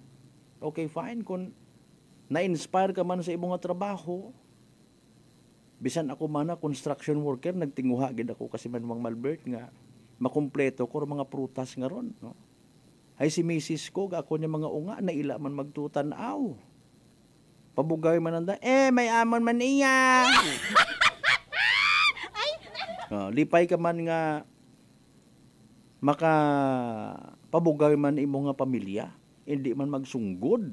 okay fine kung na-inspire ka man sa imong trabaho. Bisan ako man na construction worker, nagtinguha gid ako kasi man mang Malbert nga makumpleto ko mga prutas nga ron, no. Ay si Mrs. ko ako niya mga unga na ila man magtutan-aw. Pabugay man anda, may amon man iya. Lipay ka man nga maka pabugay man imo nga pamilya, hindi man magsunggod.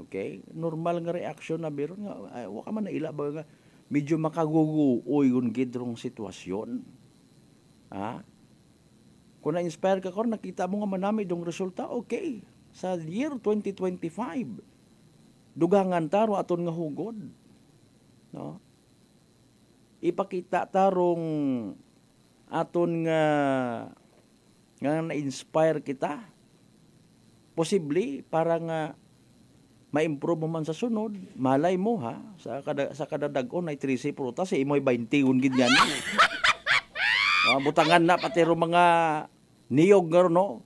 Okay? Normal nga reaction na biron nga wa ka man na ila ba nga medyo makaguguoy yun gidrong sitwasyon. Kung na-inspire ka karon, nakita mo nga manami dong resulta, okay. Sa year 2025, dugangan taro aton nga hugod. No? Ipakita tarong aton nga na-inspire kita. Posible para nga ma-improve mo man sa sunod. Malay mo ha, sa kadadagon ay 13 prutas, imoy 21 gid yan. Butangan na pati ro mga niyog nga no.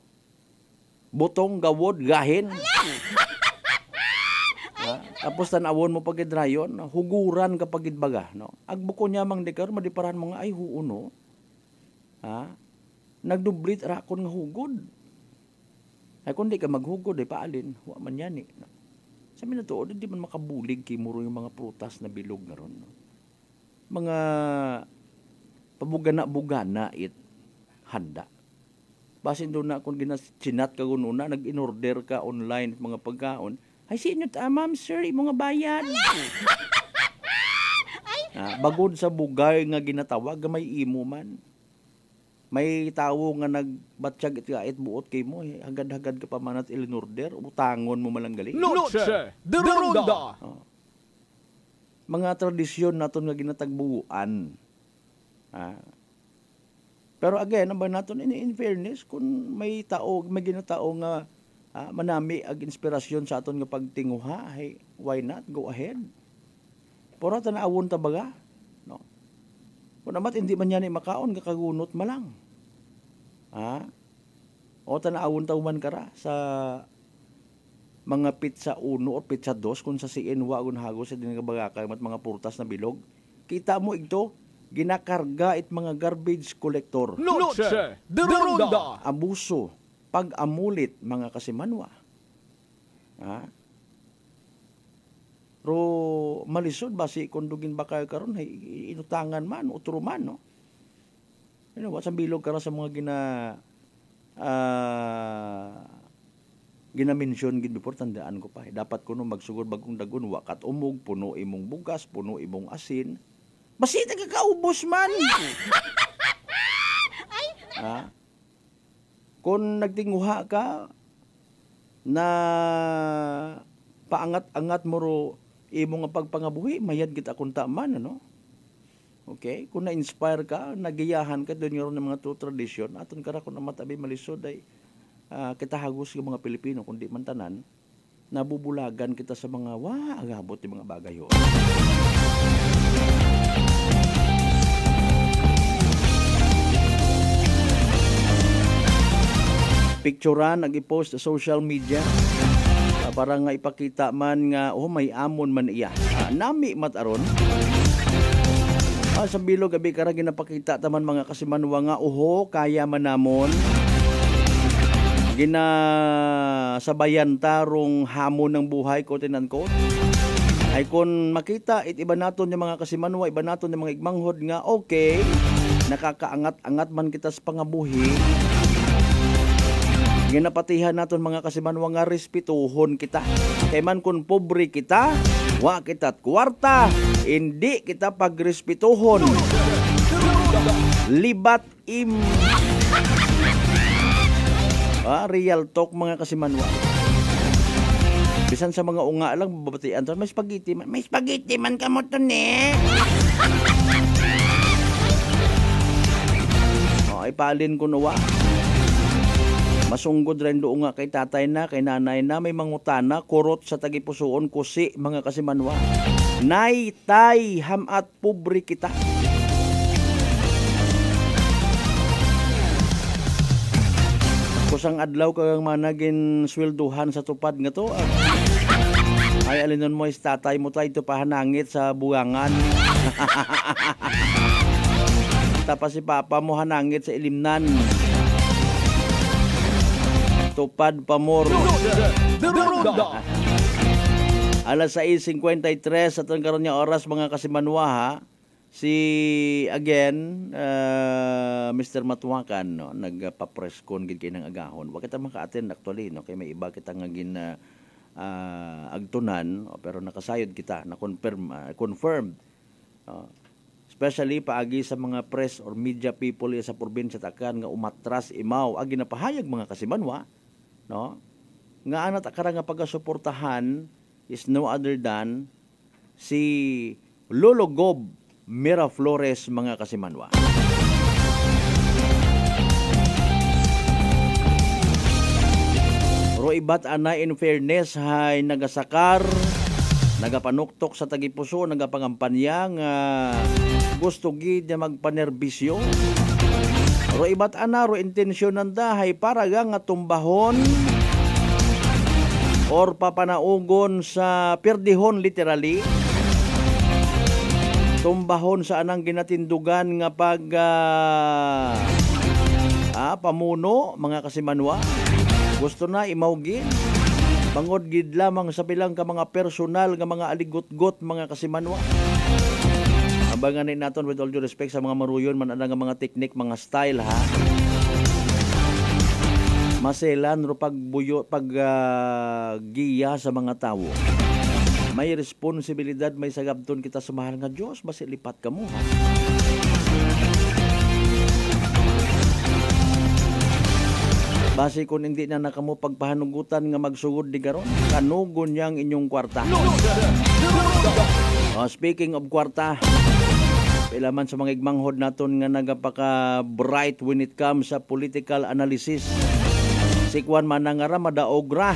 Butong, gawod, gahin. Tapos tanawon mo pagid rayon, huguran ka pagid baga, no. Agbuko niya mang dekar madiparan mga ay huuno. Nagdublit rakon nga hugod. Ay kung di ka maghugod ay paalin, wa man yan no. Sa minatuod di man makabulig kimuro yung mga prutas na bilog nga ron. No? Mga pabugana-bugana it handa. Basin doon na kung ginachinat ka gununa, nag-in-order ka online mga pagkaon, ay sinyo ma'am sir, mga bayad. Bagod sa bugay nga ginatawag, may imo man. May tawo nga nagbatsyag it buot kay mo, hagad-hagad ka pa man at in-order, utangon mo malang galing. Noche de Ronda! Mga tradisyon naton nga ginatagbuan. Pero again, ang ba natin in fairness, kung may ginatao nga manami ag inspirasyon sa aton nga pagtinguha, hey, why not? Go ahead. Pero tanaawon ta baga, no? Kung namat hindi man yan makaon, kakagunot malang. O tanaawon ta man kara sa mga pizza 1 o pizza 2 kung sa CN wagon hagos sa dinagabagakay mat mga purtas na bilog. Kita mo ito, ginakarga it mga garbage collector. Noche de Ronda! Abuso, pag-amulit mga kasimanwa. Ro malisod basi kundugin ba kayo karon hay inutangan man utro man no. Sa bilog karon sa mga ginamention gid before, tandaan ko pa. Dapat kuno magsugod bagong dagon wakat umog, puno imong bugas, puno imong asin. Basi nagkakaubos man. Kung nagtinguha ka na paangat-angat mo ro imong pagpangabuhi, mayad kita kunta man, ano? Okay? Kung na-inspire ka, nagiyahan ka doon yung mga true tradition, aton kara kung namatabi malisod ay kita hagos yung mga Pilipino, kundi man tanan, nabubulagan kita sa mga agabot yung mga bagay ho. Picturean, nag-i-post sa social media para nga ipakita man nga may amon man iya. Nami mataron. Sa bilog gabi kara ginapakita taman mga kasimanwa nga kaya man namon. Sabayan tarong hamon ng buhay ko tinan ko. Ay kung makita iba naton yung mga kasimanwa, iba naton yung mga igmanghod nga okay, nakakaangat-angat man kita sa pangabuhi. Ginapatihan naton mga kasimanwa nga respetuhon kita. Kay man kung pobre kita, wa kita't kwarta, hindi kita pagrespetuhon. Libat real talk mga kasimanwa. Bisan sa mga unga lang babatian to, may spaghetti man ka mo to ne. Ipalin ko nawa. Masunggod rin doon nga kay tatay na, kay nanay na, may mangutana, kurot sa tagipusoon, kusi, mga kasimanwa. Nay, tay, hamat, pobre kita. Kusang adlaw kang managin swelduhan sa tupad nga to. Ay, alinon mo is tatay mo tayo ito pahanangit sa buwangan. Tapos si papa mo hanangit sa ilimnan. Tupad pamor. Alas 6:53 at ang karon niya oras mga kasimanwa ha. Si again Mr. Matuwakan no, nagpa-press-con gid kay nang agahon. Wa kita maka-attend actually no kay may iba kita nga agtunan pero nakasayod kita na confirmed. especially paagi sa mga press or media people sa probinsya takan nga umatras imaw agi napahayag mga kasimanwa, no? Nga ana takara nga pagasuportahan is no other than si Lolo Gob Miraflores mga kasimanwa. Ro ibat ana in fairness hay nagasakar, nagapanuktok sa tagipuso, nagapangampanya nga gusto gid na magpanerbisyo. Ro ibat ana ro intensyonan da hay para nga tumbahon or papanaugon sa perdihon literally. Tumbahon sa anang ginatindugan nga pamuno mga kasimanwa. Gusto na imawgin. Bangod gid lamang sa pilang ka mga personal nga mga aligot-got mga kasimanwa. Abanganin naton with all due respect sa mga maruyon man nga mga teknik, mga style ha. Maselan ro pagbuyo giya sa mga tawo. May responsibilidad, may sagabton kita sa mahal nga Dios, basi lipat kamo ha. Basi kung hindi na nakamo pagpahanugutan nga magsugod di karon, kanugon yang inyong kwarta. Speaking of kwarta, pila man sa mga igmanghod naton nga nagapaka bright when it comes sa political analysis. Sikwan man nga ra madaogra.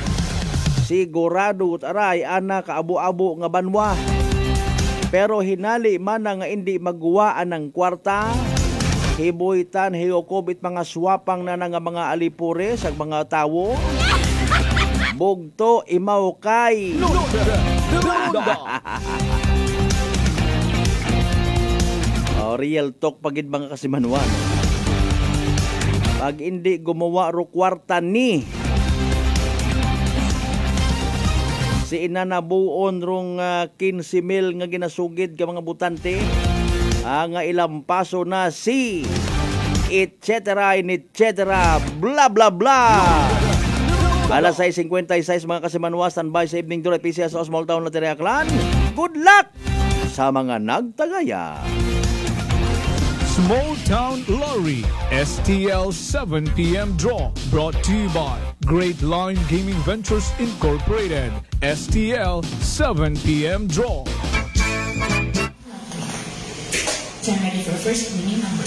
Sigurado ut aray ana kaabo-abo nga banwa. Pero hinali man nga hindi magguwaan ng kwarta. Hibuitan, hiyokobit mga swapang na nga mga alipure sa mga tawo. Bugto, imaukay. Real talk pagid mga kasimanwan. Pag hindi gumawa ro kwarta ni si inanabuon rong 15,000 nga ginasugid ka mga butante. Nga ilampaso na si etc. bla bla bla. Alas 6:56 mga kasimanwa, standby sa evening tour at PCS o Small Town Loteria Clan. Good luck sa mga nagtagaya. Small Town Lottery STL 7 p.m. draw brought to you by Great Line Gaming Ventures Incorporated. STL 7 p.m. draw. Stand ready for first winning number.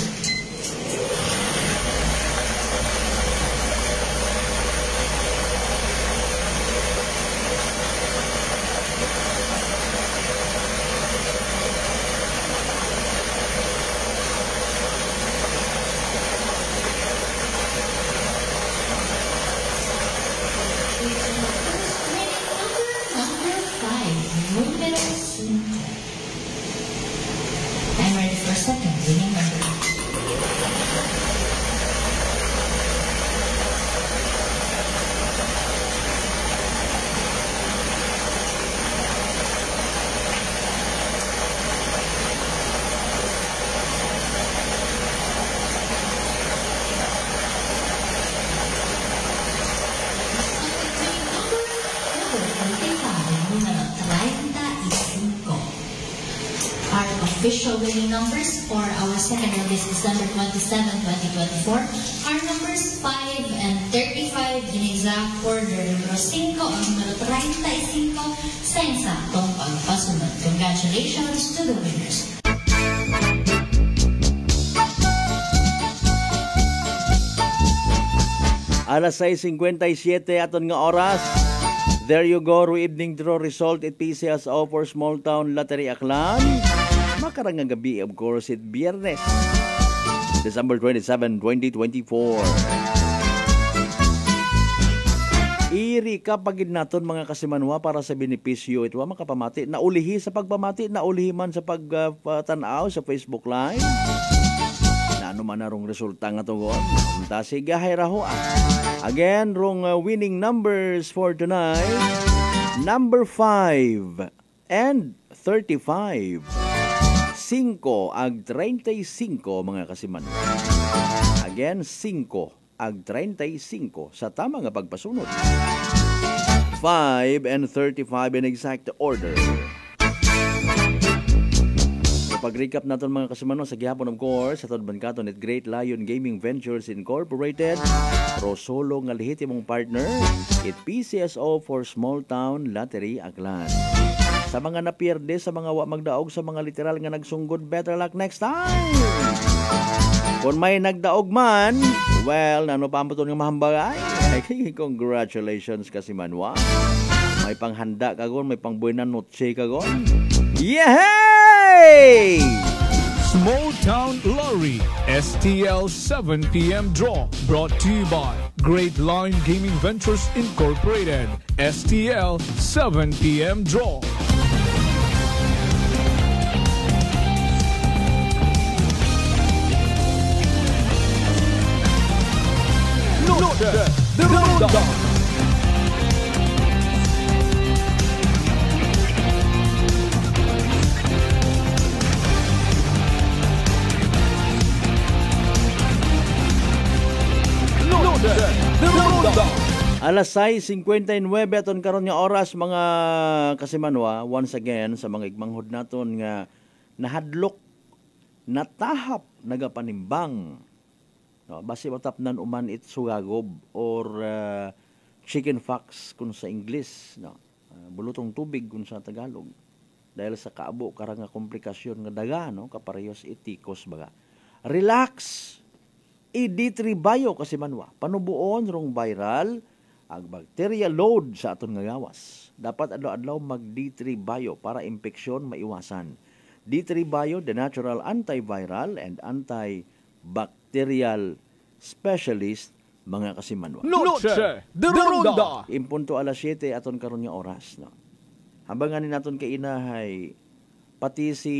Number 5, numero 5. I'm ready for second winning number. Our official winning numbers for our second round is December 27, 2024 are numbers 5 and 35 in exact order. Numero 5 ang numero 35 sa eksaktong pagpasunod. Congratulations to the winners. Alas 6:57 aton nga oras. There you go, evening draw result at PCSO for Small Town Lottery Aklan. Makarang nga gabi, of course, it Biyernes, December 27, 2024. Iri kapagid naton mga kasimanwa para sa benepisyo ito makapamati. Naulihi sa pagpamati, naulihi man sa pagtanaw sa Facebook Live. Ano man na rong resulta nga to. Sige, hayraho. Again, rong winning numbers for tonight. Number 5 and 35. 5 ag 35 mga kasiman. Again, 5 ag 35 sa tama nga pagpasunod. 5 and 35 in exact order. pag-recap natin mga kasimano sa gihapon of course, sa Todbankaton at Great Lion Gaming Ventures Incorporated, Rosolo nga lehitimong partner, it PCSO for Small Town Lottery Aklan. Sa mga napierde, sa mga wa magdaog, sa mga literal nga nagsunggod, better luck next time! Kung may nagdaog man, well, ano pa ang nga mahambagay? Congratulations kasi manwa. May panghanda kagon, may pangbuena noche kagon. Yay! Small Town Lottery STL 7 p.m. draw brought to you by Great Lion Gaming Ventures Incorporated. STL 7 p.m. draw. Noche de Ronda. Alas 6:59 aton karon nga oras mga kasimanwa, once again sa mga igmanghod naton nga nahadlok, natahap, nagapanimbang. No, basi matapnan uman it sugagob or chicken fox kung sa English, no. Bulutong tubig kung sa Tagalog. Dahil sa kaabo karang nga komplikasyon nga daga, no, kaparehos itikos baga. Relax. Iditribayo kasi manwa. Panubuon rong viral ang bacteria load sa aton nga gawas. Dapat adlaw-adlaw mag-D3 para infeksyon maiwasan. D3 Bio, the natural antiviral and antibacterial specialist, mga kasimanwa. Noche de Ronda. Impunto alas 7 aton karon nga oras, no. Habangan ni naton kay inahay pati si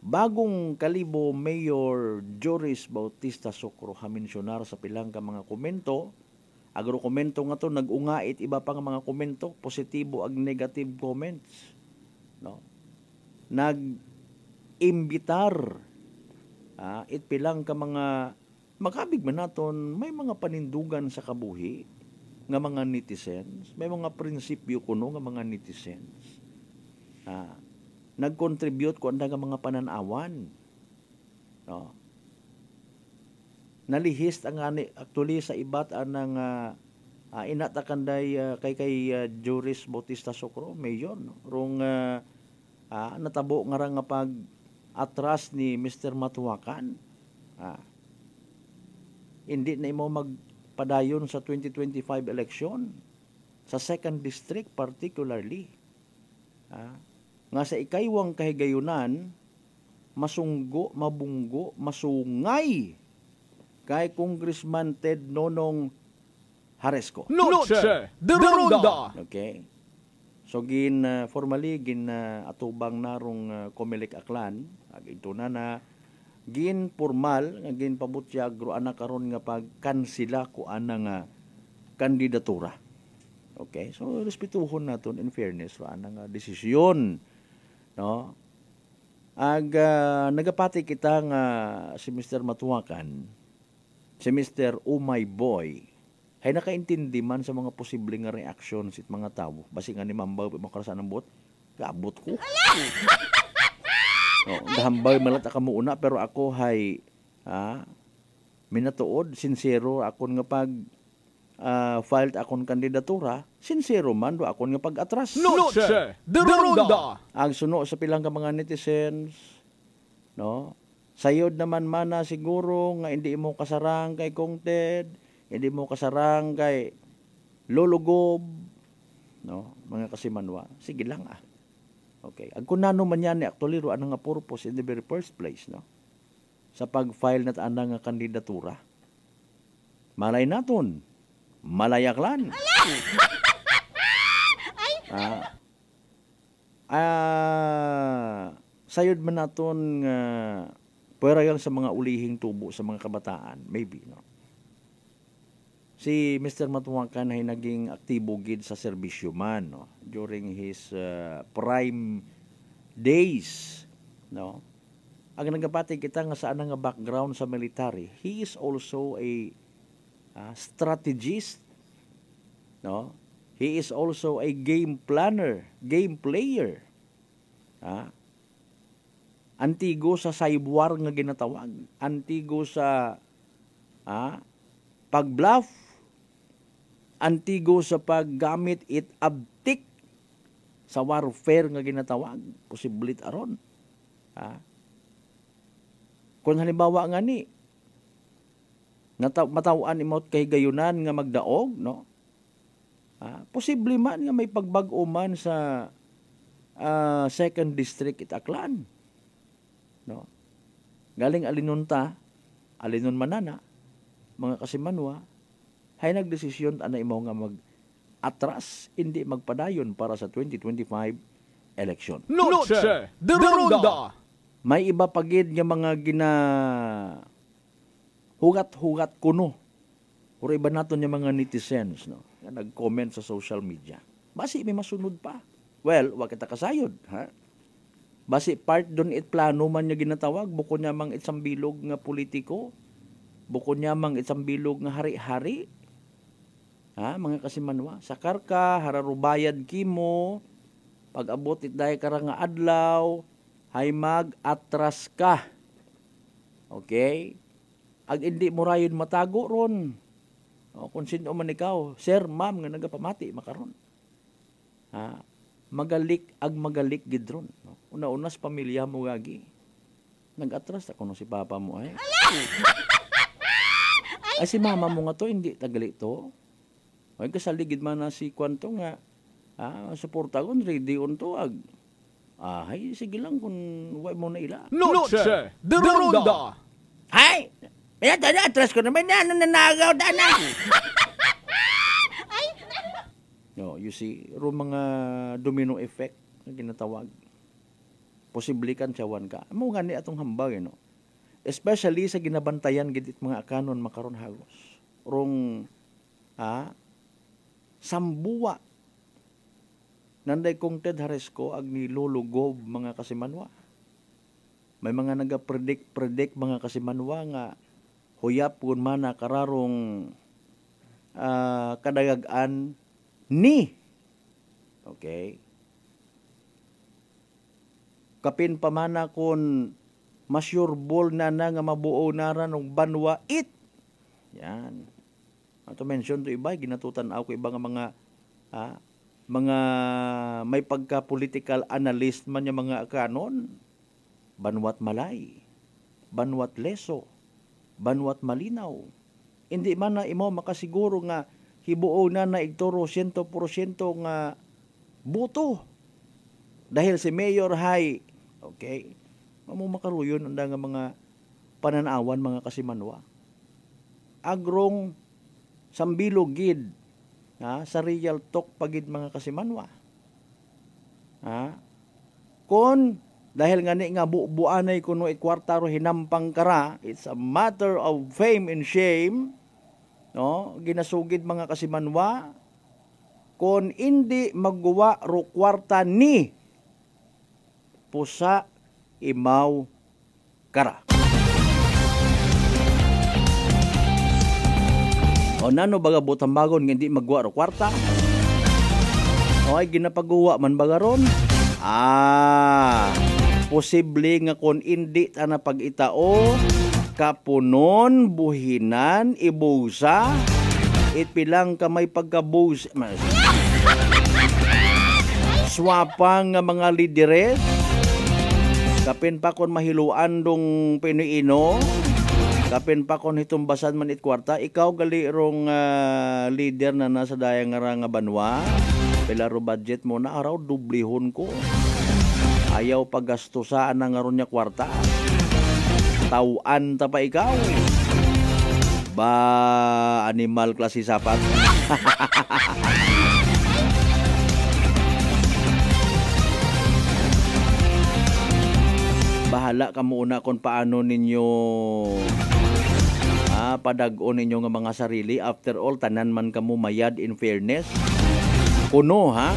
bagong kalibo Mayor Joris Bautista Socro haminsionar sa pilang ka mga komento. Agro komento nga to nag-ungait iba pa nga mga komento, positibo ag negative comments, no. Nag-imbitar it pilang ka mga makabig man naton may mga panindugan sa kabuhi nga mga netizens, may mga prinsipyo kuno nga mga netizens. Nag-contribute ko anda nga mga pananawan, no. Nalihist ang ani actually sa ibat anang inatakanday kay Joris Bautista Socro mayor, no? Rong natabo nga ra nga pag atras ni Mr. Matuwakan. Hindi na imo magpadayon sa 2025 election sa 2nd district particularly. Nga sa ikaywang kahigayunan masunggo, mabunggo, masungay kay Congressman Ted Nonong Haresco. Noche de Ronda. Okay. So formally atubang narong Comelec Aklan, ito na gin formal nga gin pabutyag ro ana karon nga pagkansila ko ana nga kandidatura. Okay? So respetuhon naton in fairness ro ana nga desisyon, no? Nagapati kita nga si Mr. Matuwakan, si Mr. Oh My Boy, ay nakaintindi man sa mga posibleng nga reactions it mga tao. Basi nga ni Mambaw, makarasan ng bot, gabot ko. Dahambay malat ka muna, pero ako hay, minatuod, sincero, akon nga pag filed akon kandidatura, sincero man, do akon nga pag-atras. Noche de Ronda. Ang suno sa pilang ka mga netizens, no? Sayod naman mana siguro nga hindi mo kasarang kay Kong Ted, hindi mo kasarang kay Lolo Gob, no? Mga kasimanwa. Sige lang Okay. Ang kunano man yan actually ro anang nga purpose in the very first place, no? Sa pag-file nat anang nga kandidatura. Malay naton. Malayaklan. Sayod man naton nga pwera yan sa mga ulihing tubo sa mga kabataan, maybe, no? Si Mr. Matuwakan ay naging aktibo gid sa serbisyo man, no? During his prime days, no? Ang nagapati kita nga sa anang nga background sa military, he is also a strategist, no? He is also a game planner, game player. antigo sa saibwar nga ginatawag, antigo sa pagbluff, antigo sa paggamit it abtik sa warfare nga ginatawag, posiblit aron. Kung halimbawa nga ni matawaan imot kay gayunan nga magdaog, no? Posible man nga may pagbag-o man sa 2nd District Itaklan. No? Galing alinunta, alinon manana, mga kasimanwa, hay nagdesisyon ana imo nga mag-atras, hindi magpadayon para sa 2025 election. Noche de Ronda! May iba pagid nga mga hugat-hugat kuno. O iba naton yung mga netizens, no? Na nag-comment sa social media. Basi may masunod pa. Well, wa kita kasayod, ha? Basi part doon plano man niya ginatawag, buko niya mang itsang bilog nga politiko, buko niya mang itsang bilog nga hari-hari. Ha, mga kasimanwa, sakar ka, hararubayad kimo, pag-abot itday kara nga adlaw, hay mag-atras ka. Okay? Ag hindi mo rayon matago ron. O, kung sino man ikaw, sir, ma'am, nga nagapamati, makaron. Magalik gidron. No? Una-unas pamilya mo gagi. Nag-atras ako no si papa mo ay. Ay si mama mo nga to, hindi tagali to. Ay kasaligid man na si kwanto nga, suporta ko, ready on to ag. Ay, sige lang kung way mo na ila. Noche de Ronda! Ay! Kaya atras ko naman na, nanagaw na. No, you see, mga domino effect na ginatawag. Posible kan siyawan ka. Amo gani atong hambag, no? Especially sa ginabantayan gidit mga akanon makaron hagos. Rong sambuwa. Nanday kong Ted Haresco ag ni Lolo Gob mga kasimanwa. May mga nagapredict mga kasimanwa nga huyap kun man kararong kadagagan ni. Okay? Kapin pamana kun masyurbol na nga mabuo na ran ng banwa it. Yan. Ato mention to iba, ginatutan ako iba nga mga may pagka-political analyst man yung mga kanon. Banwat Malay, Banwat Leso, Banwat Malinaw. Hindi man na imo makasiguro nga hibuo na igturo 100% nga buto. Dahil si Mayor Hay, okay, makaruyon ang nga mga pananawan mga kasimanwa. Agrong sambilog gid sa real talk pagid mga kasimanwa. Kon dahil nga nga buanay kuno ikwarta ro hinampang kara, it's a matter of fame and shame, no? Ginasugid mga kasimanwa kon hindi magguwa ro kwarta ni pusa imaw kara. O nano baga butang bagon nga hindi magguwa ro kwarta? O ay ginapagawa man bagaron? Posible nga kon hindi ta na pag-itao, kapunon, buhinan, ibusa, itpilang kamay pagkabusa, swapang nga mga lideres, kapin pa kon mahiluan dong Pinoyino, kapin pa kon hitumbasan man itkwarta, ikaw gali rong leader na nasa dayang nga banwa, pilaro budget mo na araw, dublihon ko. Ayaw paggastusaan na nga ron niya kwarta. Tauan ta pa ikaw. Ba, animal klase sapat. Bahala ka muna kung paano ninyo padag-o ninyo nga mga sarili. After all, tanan man kamo mayad in fairness. Kuno ha?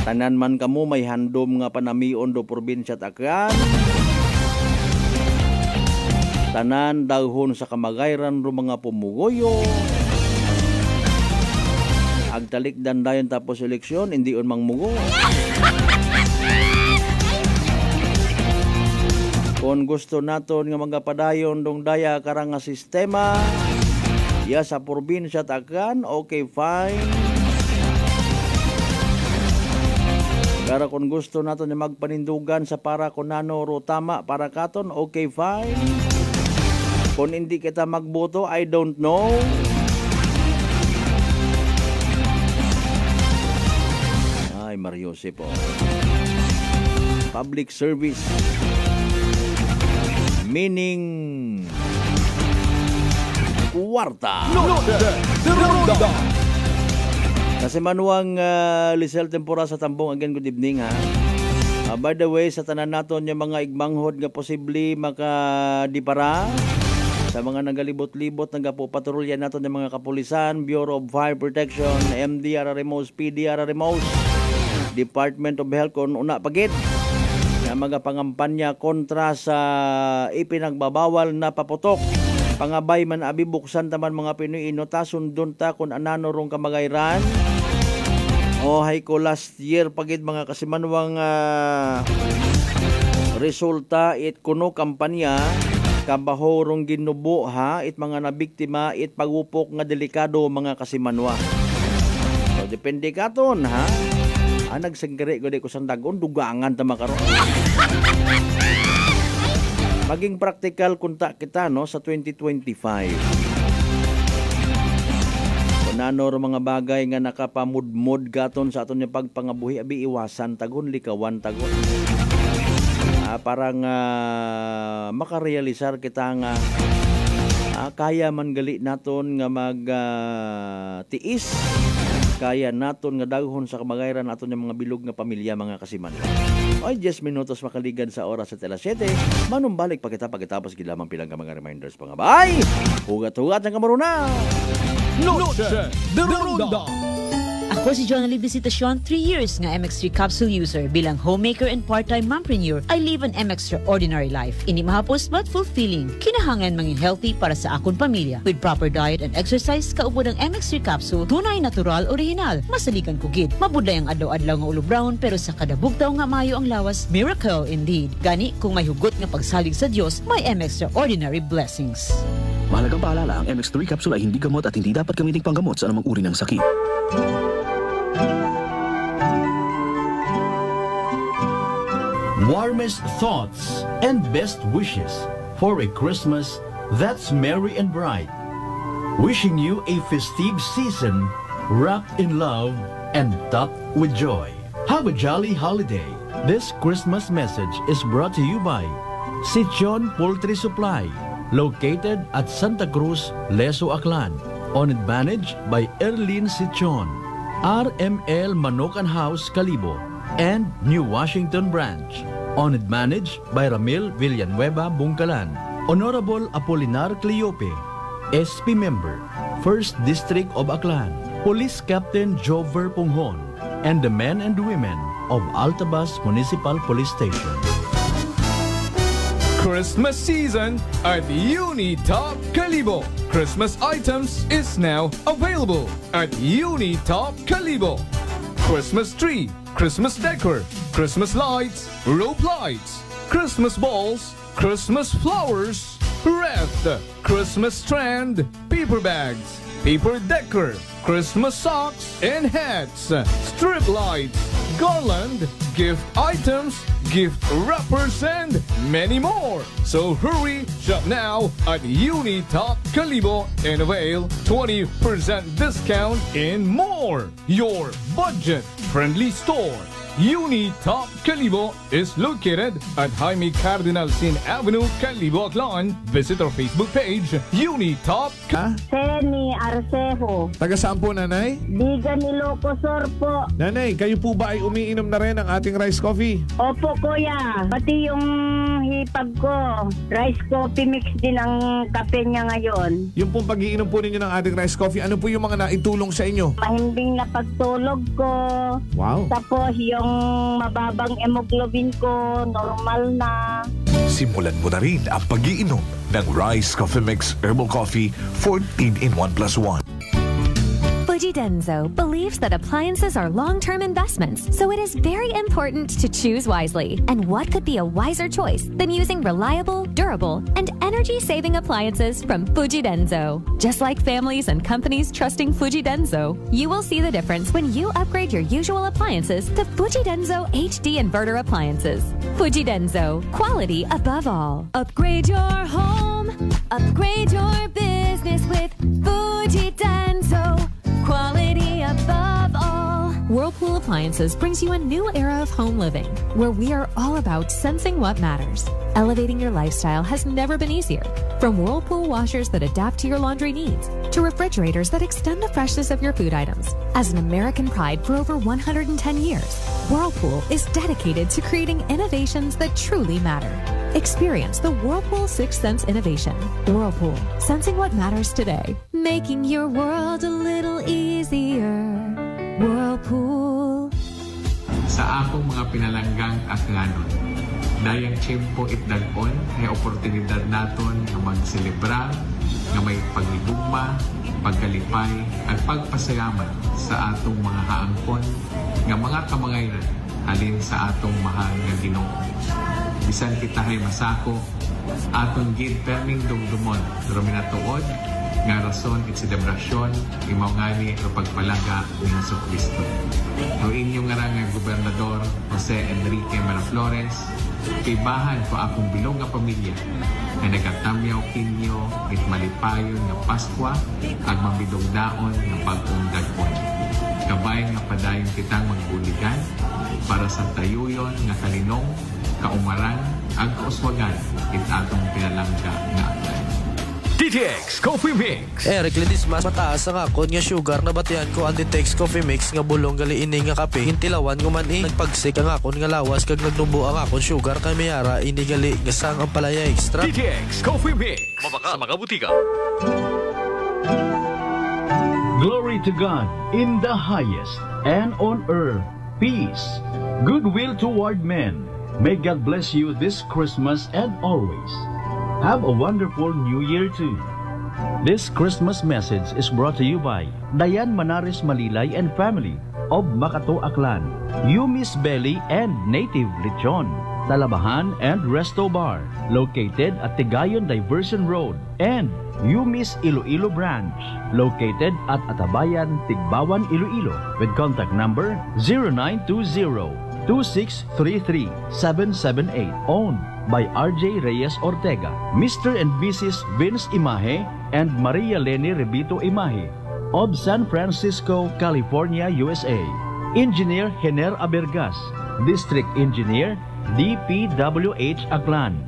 Tanan man kamo may handom nga panamion do probinsya Aklan. Tanan dahon sa kamagayran ro mga pumugoyo. Agtalik dandayon tapos eleksyon, hindi on mangmugo. Kung gusto naton nga magapadayon dong daya karang nga sistema, ya sa probinsya takan, okay, fine. Pero kung gusto naton nga magpanindugan sa para kunano ro tama para katon, okay, fine. Kung hindi kita magboto, I don't know. Ay, Mario po. Public service. Meaning kwarta. Kasi manuang Lisel Tempora sa Tambong. Again, good evening ha. By the way, sa tanan naton yung mga igmanghod nga posible makadipara sa mga nagalibot-libot nagapatrolya naton yung mga kapulisan, Bureau of Fire Protection, MDRRMOS, PDRRMOS, Department of Health kung una pagit na mga pangampanya kontra sa ipinagbabawal na paputok. Pangabay man abibuksan taman mga Pinoy inotasun dun ta kung anano rong kamagayran. Hay ko last year pagit mga kasimanwang resulta it kuno kampanya kabaho rong ginubo ha it mga nabiktima it pagupok nga delikado mga kasimanwa. So depende katon ha. Nagsangkari ko di ko sandagon, dugangan tama karon. Maging practical kunta kita no sa 2025. Kunano mga bagay nga nakapamudmod gaton sa aton yung pagpangabuhi, abi iwasan tagon, likawan tagon. Parang makarealisar kita nga kaya man gali naton nga magtiis. Kaya naton nga daghon sa kamagayran naton yung mga bilog nga pamilya mga kasiman. Ay 10 minutos makaligan sa oras sa tela 7. Manumbalik pa kita pagkatapos gilamang pilang ka mga reminders pa nga. Bye! Hugat-hugat ng kamaruna! Noche de Ronda! Ako si John Visitacion, 3 years nga MX3 capsule user. Bilang homemaker and part-time mompreneur, I live an extraordinary life. Ini mahapos but fulfilling. Kinahangan mangin healthy para sa akong pamilya. With proper diet and exercise, kaupod ang MX3 capsule, tunay, natural, original. Masaligan kugid. Mabudlay ang adlaw-adlaw nga ulo brown, pero sa kada bugtaw nga mayo ang lawas, miracle indeed. Gani, kung may hugot nga pagsalig sa Diyos, may extraordinary blessings. Mahalagang paalala, ang MX3 capsule ay hindi gamot at hindi dapat gamiting panggamot sa anumang uri ng sakit. Warmest thoughts and best wishes for a Christmas that's merry and bright. Wishing you a festive season wrapped in love and topped with joy. Have a jolly holiday. This Christmas message is brought to you by Sichon Poultry Supply, located at Santa Cruz, Leso, Aklan. Owned and managed by Erlene Sichon. RML Manokan House, Calibo, and New Washington Branch. Owned and managed by Ramil Villanueva, Bungkalan. Honorable Apolinar Cleope, SP Member, 1st District of Aklan. Police Captain Jover Punghon, and the men and women of Altabas Municipal Police Station. Christmas season at Unitop Calibo. Christmas items is now available at Unitop Calibo. Christmas tree, Christmas decor, Christmas lights, rope lights, Christmas balls, Christmas flowers, wreath, Christmas strand, paper bags, paper decor, Christmas socks and hats, strip lights, garland, gift items, gift wrappers, and many more. So hurry, shop now at Unitop Calibo and avail 20% discount and more. Your budget-friendly store. Unitop Calibo is located at Jaime Cardinal Sin Avenue, Calibo, Aklan. Visit our Facebook page, Unitop. Seni Arcejo. Taga saan po, Nanay? Bigan Ilocosur po. Nanay, kayo po ba ay umiinom na rin ng ating rice coffee? Opo, kuya. Pati yung hipag ko, rice coffee mix din ang kape niya ngayon. Yung pong pag-iinom po ninyo ng ating rice coffee, ano po yung mga naitulong sa inyo? Mahimbing na pagtulog ko. Wow. Tapos yung mababang hemoglobin ko, normal na. Simulan mo na rin ang pag-iinom ng Rice Coffee Mix Herbal Coffee 14 in 1+1. Fuji Denso believes that appliances are long-term investments, so it is very important to choose wisely. And what could be a wiser choice than using reliable, durable, and energy-saving appliances from Fuji Denso? Just like families and companies trusting Fuji Denso, you will see the difference when you upgrade your usual appliances to Fuji Denso HD inverter appliances. Fuji Denso, quality above all. Upgrade your home, upgrade your business with Fuji Denso, quality above all. Whirlpool Appliances brings you a new era of home living, where we are all about sensing what matters. Elevating your lifestyle has never been easier. From Whirlpool washers that adapt to your laundry needs, to refrigerators that extend the freshness of your food items. As an American pride for over 110 years, Whirlpool is dedicated to creating innovations that truly matter. Experience the Whirlpool Sixth Sense innovation. Whirlpool, sensing what matters today. Making your world a little easier. Whirlpool. Sa akong mga pinalanggang aklanon, dayang tiyempo itdag-on ay oportunidad naton na magselebrar nga may paghigugma, pagkalipay, at pagpasalamat sa atong mga haangkon nga mga kamangayran halin sa atong mahal nga Ginoo. Bisan kita ay masako, aton gid perming dumdumon, pero minatuod nga rason at selebrasyon imaw ngani o pagpalaga ni Jesucristo. No inyong nga Gobernador Jose Enrique Miraflores, kaibahan ko akong bilog nga pamilya na nagatamyaw kinyo at malipayon nga Paskwa ag mambidog daon nga pag-undag-on. Kabay nga padayon kitang magbuligan para sa tayuyon nga kalinong, kaumaran, ag kauswagan it atong pinalangga nga aklan. DTX Coffee Mix. Eric Ledismas, mataas ang akon nga sugar na batian ko ang DTX Coffee Mix nga bulong gali ini nga kape. Hintilawan ko man nagpagsik ang akon nga lawas kag nagnubo ang akon sugar kay mayara ini gali nga sang ang palaya extra. DTX Coffee Mix. Mabaka sa mga butika. Glory to God in the highest, and on earth peace, goodwill toward men. May God bless you this Christmas and always. Have a wonderful New Year too. This Christmas message is brought to you by Dayan Manares Malilay and family of Makato Aklan, Yumis Belly and Native Lechon, Talabahan and Resto Bar, located at Tigayon Diversion Road, and Yumis Iloilo Branch, located at Atabayan, Tigbawan, Iloilo, with contact number 0920-2633-778, owned by RJ Reyes Ortega, Mr. and Mrs. Vince Imahe and Maria Leni Rebito Imahe of San Francisco, California, USA. Engineer Hener Abergas, District Engineer, DPWH Aklan.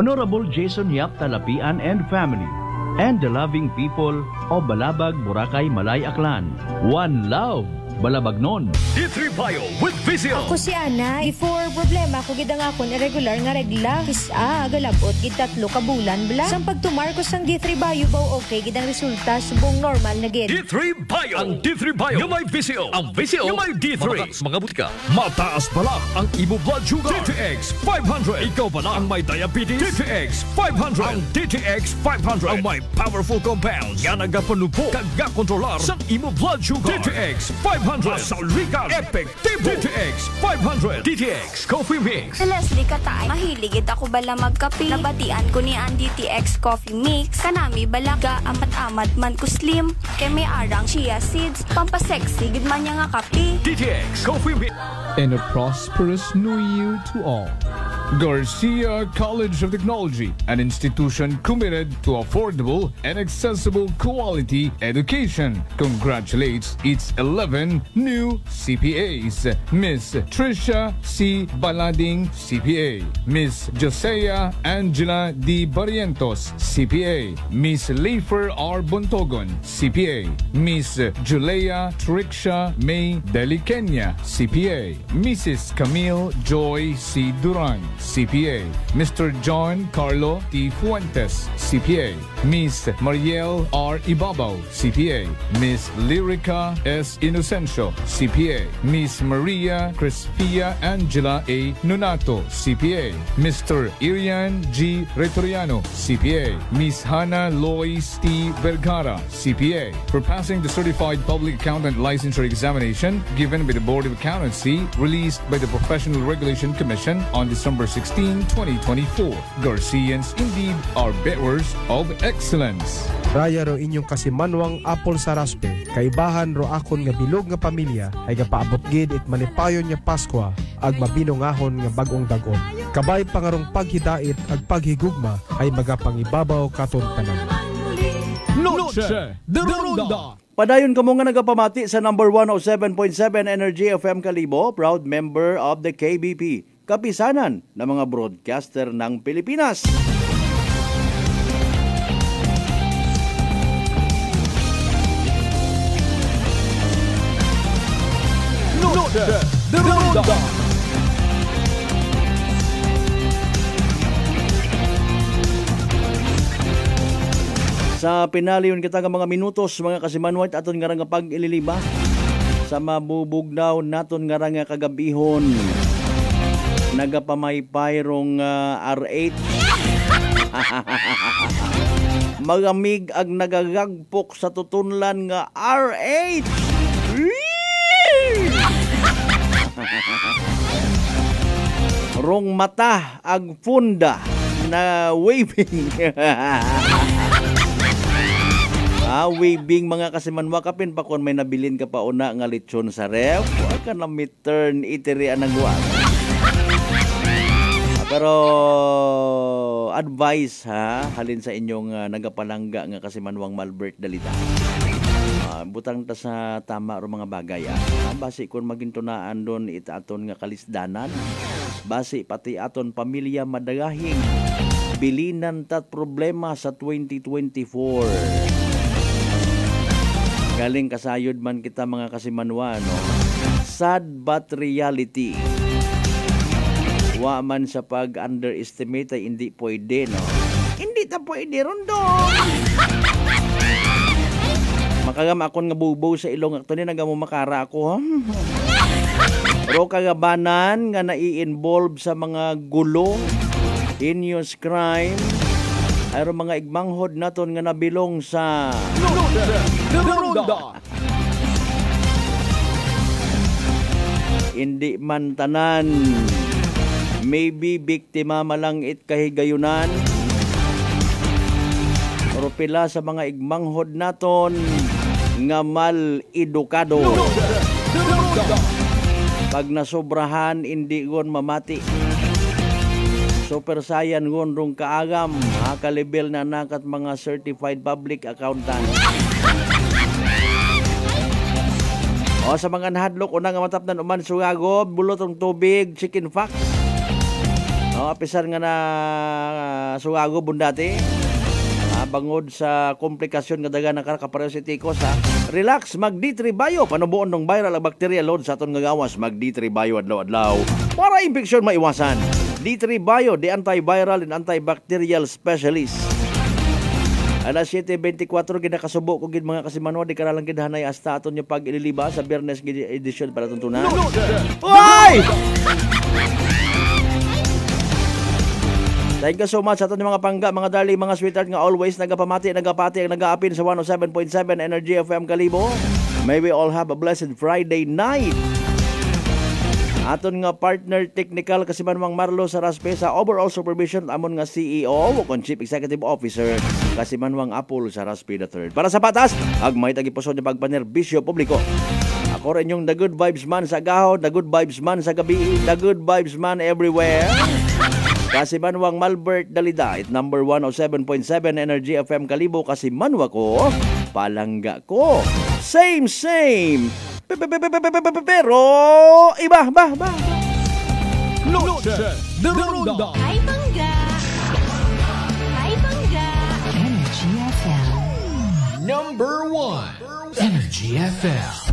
Honorable Jason Yap Talapian and family, and the loving people of Balabag, Boracay, Malay, Aklan. One love, Balabagnon. D3 Bio with Vizio. Ako si Ana. Before problema ko gid ang akon irregular nga regla. Kisa galabot gid 3 ka bulan bla. Sang pagtumar ko sang D3 Bio baw okay gid ang resulta subong normal na gid. D3 Bio. Ang D3 Bio yung may Vizio. Ang Vizio yung may D3. Sa mga butika. Mataas balak ang imo blood sugar. DTX 500. Ikaw ba ang may diabetes? DTX 500. Ang DTX 500 ang may powerful compounds nga nagapanupo kag kontrolar sa imo blood sugar. DTX 500. Masaligan, epektibo. DTX 500. DTX Coffee Mix. Si Leslie Katay, mahiligid ako bala magkape. Nabatian ko ni ang DTX Coffee Mix. Kanami bala ga amat-amat man ko slim. Kay may arang chia seeds. Pampasexy gid man niya nga kape. DTX Coffee Mix. And a prosperous new year to all. Garcia College of Technology, an institution committed to affordable and accessible quality education, congratulates its 11 new CPAs. Miss Trisha C. Balading, CPA. Miss Josea Angela D. Barrientos, CPA. Miss Leifer R. Bontogon, CPA. Miss Julia Triksha May Delikenya, CPA. Mrs. Camille Joy C. Duran, CPA. Mr. John Carlo T. Fuentes, CPA. Miss Mariel R. Ibabaw, CPA. Miss Lyrica S. Inocencio, CPA. Miss Maria Crispia Angela A. Nonato, CPA. Mr. Irian G. Retoriano, CPA. Miss Hannah Lois T. Vergara, CPA. For passing the Certified Public Accountant Licensure Examination given by the Board of Accountancy, released by the Professional Regulation Commission on December 16, 2024. Garcians indeed are bearers of excellence. Raya ro inyong kasimanwang apol sa raspe, kaibahan ro akon nga bilog nga pamilya ay gapaabot gid it manipayon nga Paskwa ag mabinungahon nga bag-ong dagon. Kabay pangarong paghidait ag paghigugma ay magapangibabaw katon tanan. Noche de Ronda. Padayon kamo nga nagapamati sa number 107.7 Energy FM Kalibo, proud member of the KBP, kapisanan ng mga broadcaster ng Pilipinas. Noche de Ronda. Sa pinaliyon kita nga mga minutos, mga kasimanwat aton nga nga pag-ililiba sa mabubugnaw naton nga nga kagabihon nagapamaypayrong R8 magamig ag nagagagpok sa tutunlan nga R8 rong mata ag funda na waving waving mga kasimanwa kapin pa kung may nabilin ka pa una nga lechon sa ref huwag ka na midturn itirian ng guwan pero advice halin sa inyong nagapalangga nga kasimanwang Malbert Dalida butang ta sa tama ro mga bagay basi kung magintunaan doon itaton nga kalisdanan basi pati aton pamilya madagahing bilinan tat problema sa 2024 galing kasayod man kita mga kasimanwa, no? Sad but reality. Wa man sa pag-underestimate ay hindi pwede, no? Hindi ta pwede, Rondo! Makagam akon nga bubaw sa ilong akto ni nagamo makara ako, Pero kagabanan nga nai-involve sa mga gulo, heinous crime, ayro mga igmanghod naton nga nabilong sa hindi man tanan maybe biktima malang it kahigayunan pero pila sa mga igmanghod naton nga mal edukado pag nasobrahan hindi gon mamati super saiyan gon rong kaagam kalibel na nakat mga certified public accountant o sa mga nahadlok una nga matapnan uman sugago bulot ng tubig chicken fox o apisan nga na sugago bundati bangod sa komplikasyon nga daga nakakapareho si Tikos relax mag D3 Bio panubuon ng viral ang bacteria load sa aton nga gawas mag D3 Bio adlaw-adlaw para infeksyon maiwasan D3 Bio, the antiviral and antibacterial specialist. Alas 7:24 ginakasubo ko gid mga kasimanwa di karalang gid hanay hasta aton nya pag-ililiba sa Biyernes edition para tuntunan. Oy! Thank you so much sa aton mga pangga, mga darling, mga sweetheart nga always nagapamati, nagapati, nagaapin sa 107.7 Energy FM Kalibo. May we all have a blessed Friday night. Aton nga partner technical kasimanwang Marlo Saraspe sa overall supervision amon nga CEO o Chief Executive Officer kasimanwang Apol Saraspe III. Para sa patas, agmay tagipuson nga pagpanerbisyo publiko. Ako rin yung the good vibes man sa gahon, the good vibes man sa gabi, the good vibes man everywhere. Kasimanwang Malbert Dalida, it number 107.7 Energy FM Kalibo, kasimanwa ko, palangga ko. Same. Pero iba. Noche de Ronda. Hi, Pangga! Energy FM. Number 1. Energy FM.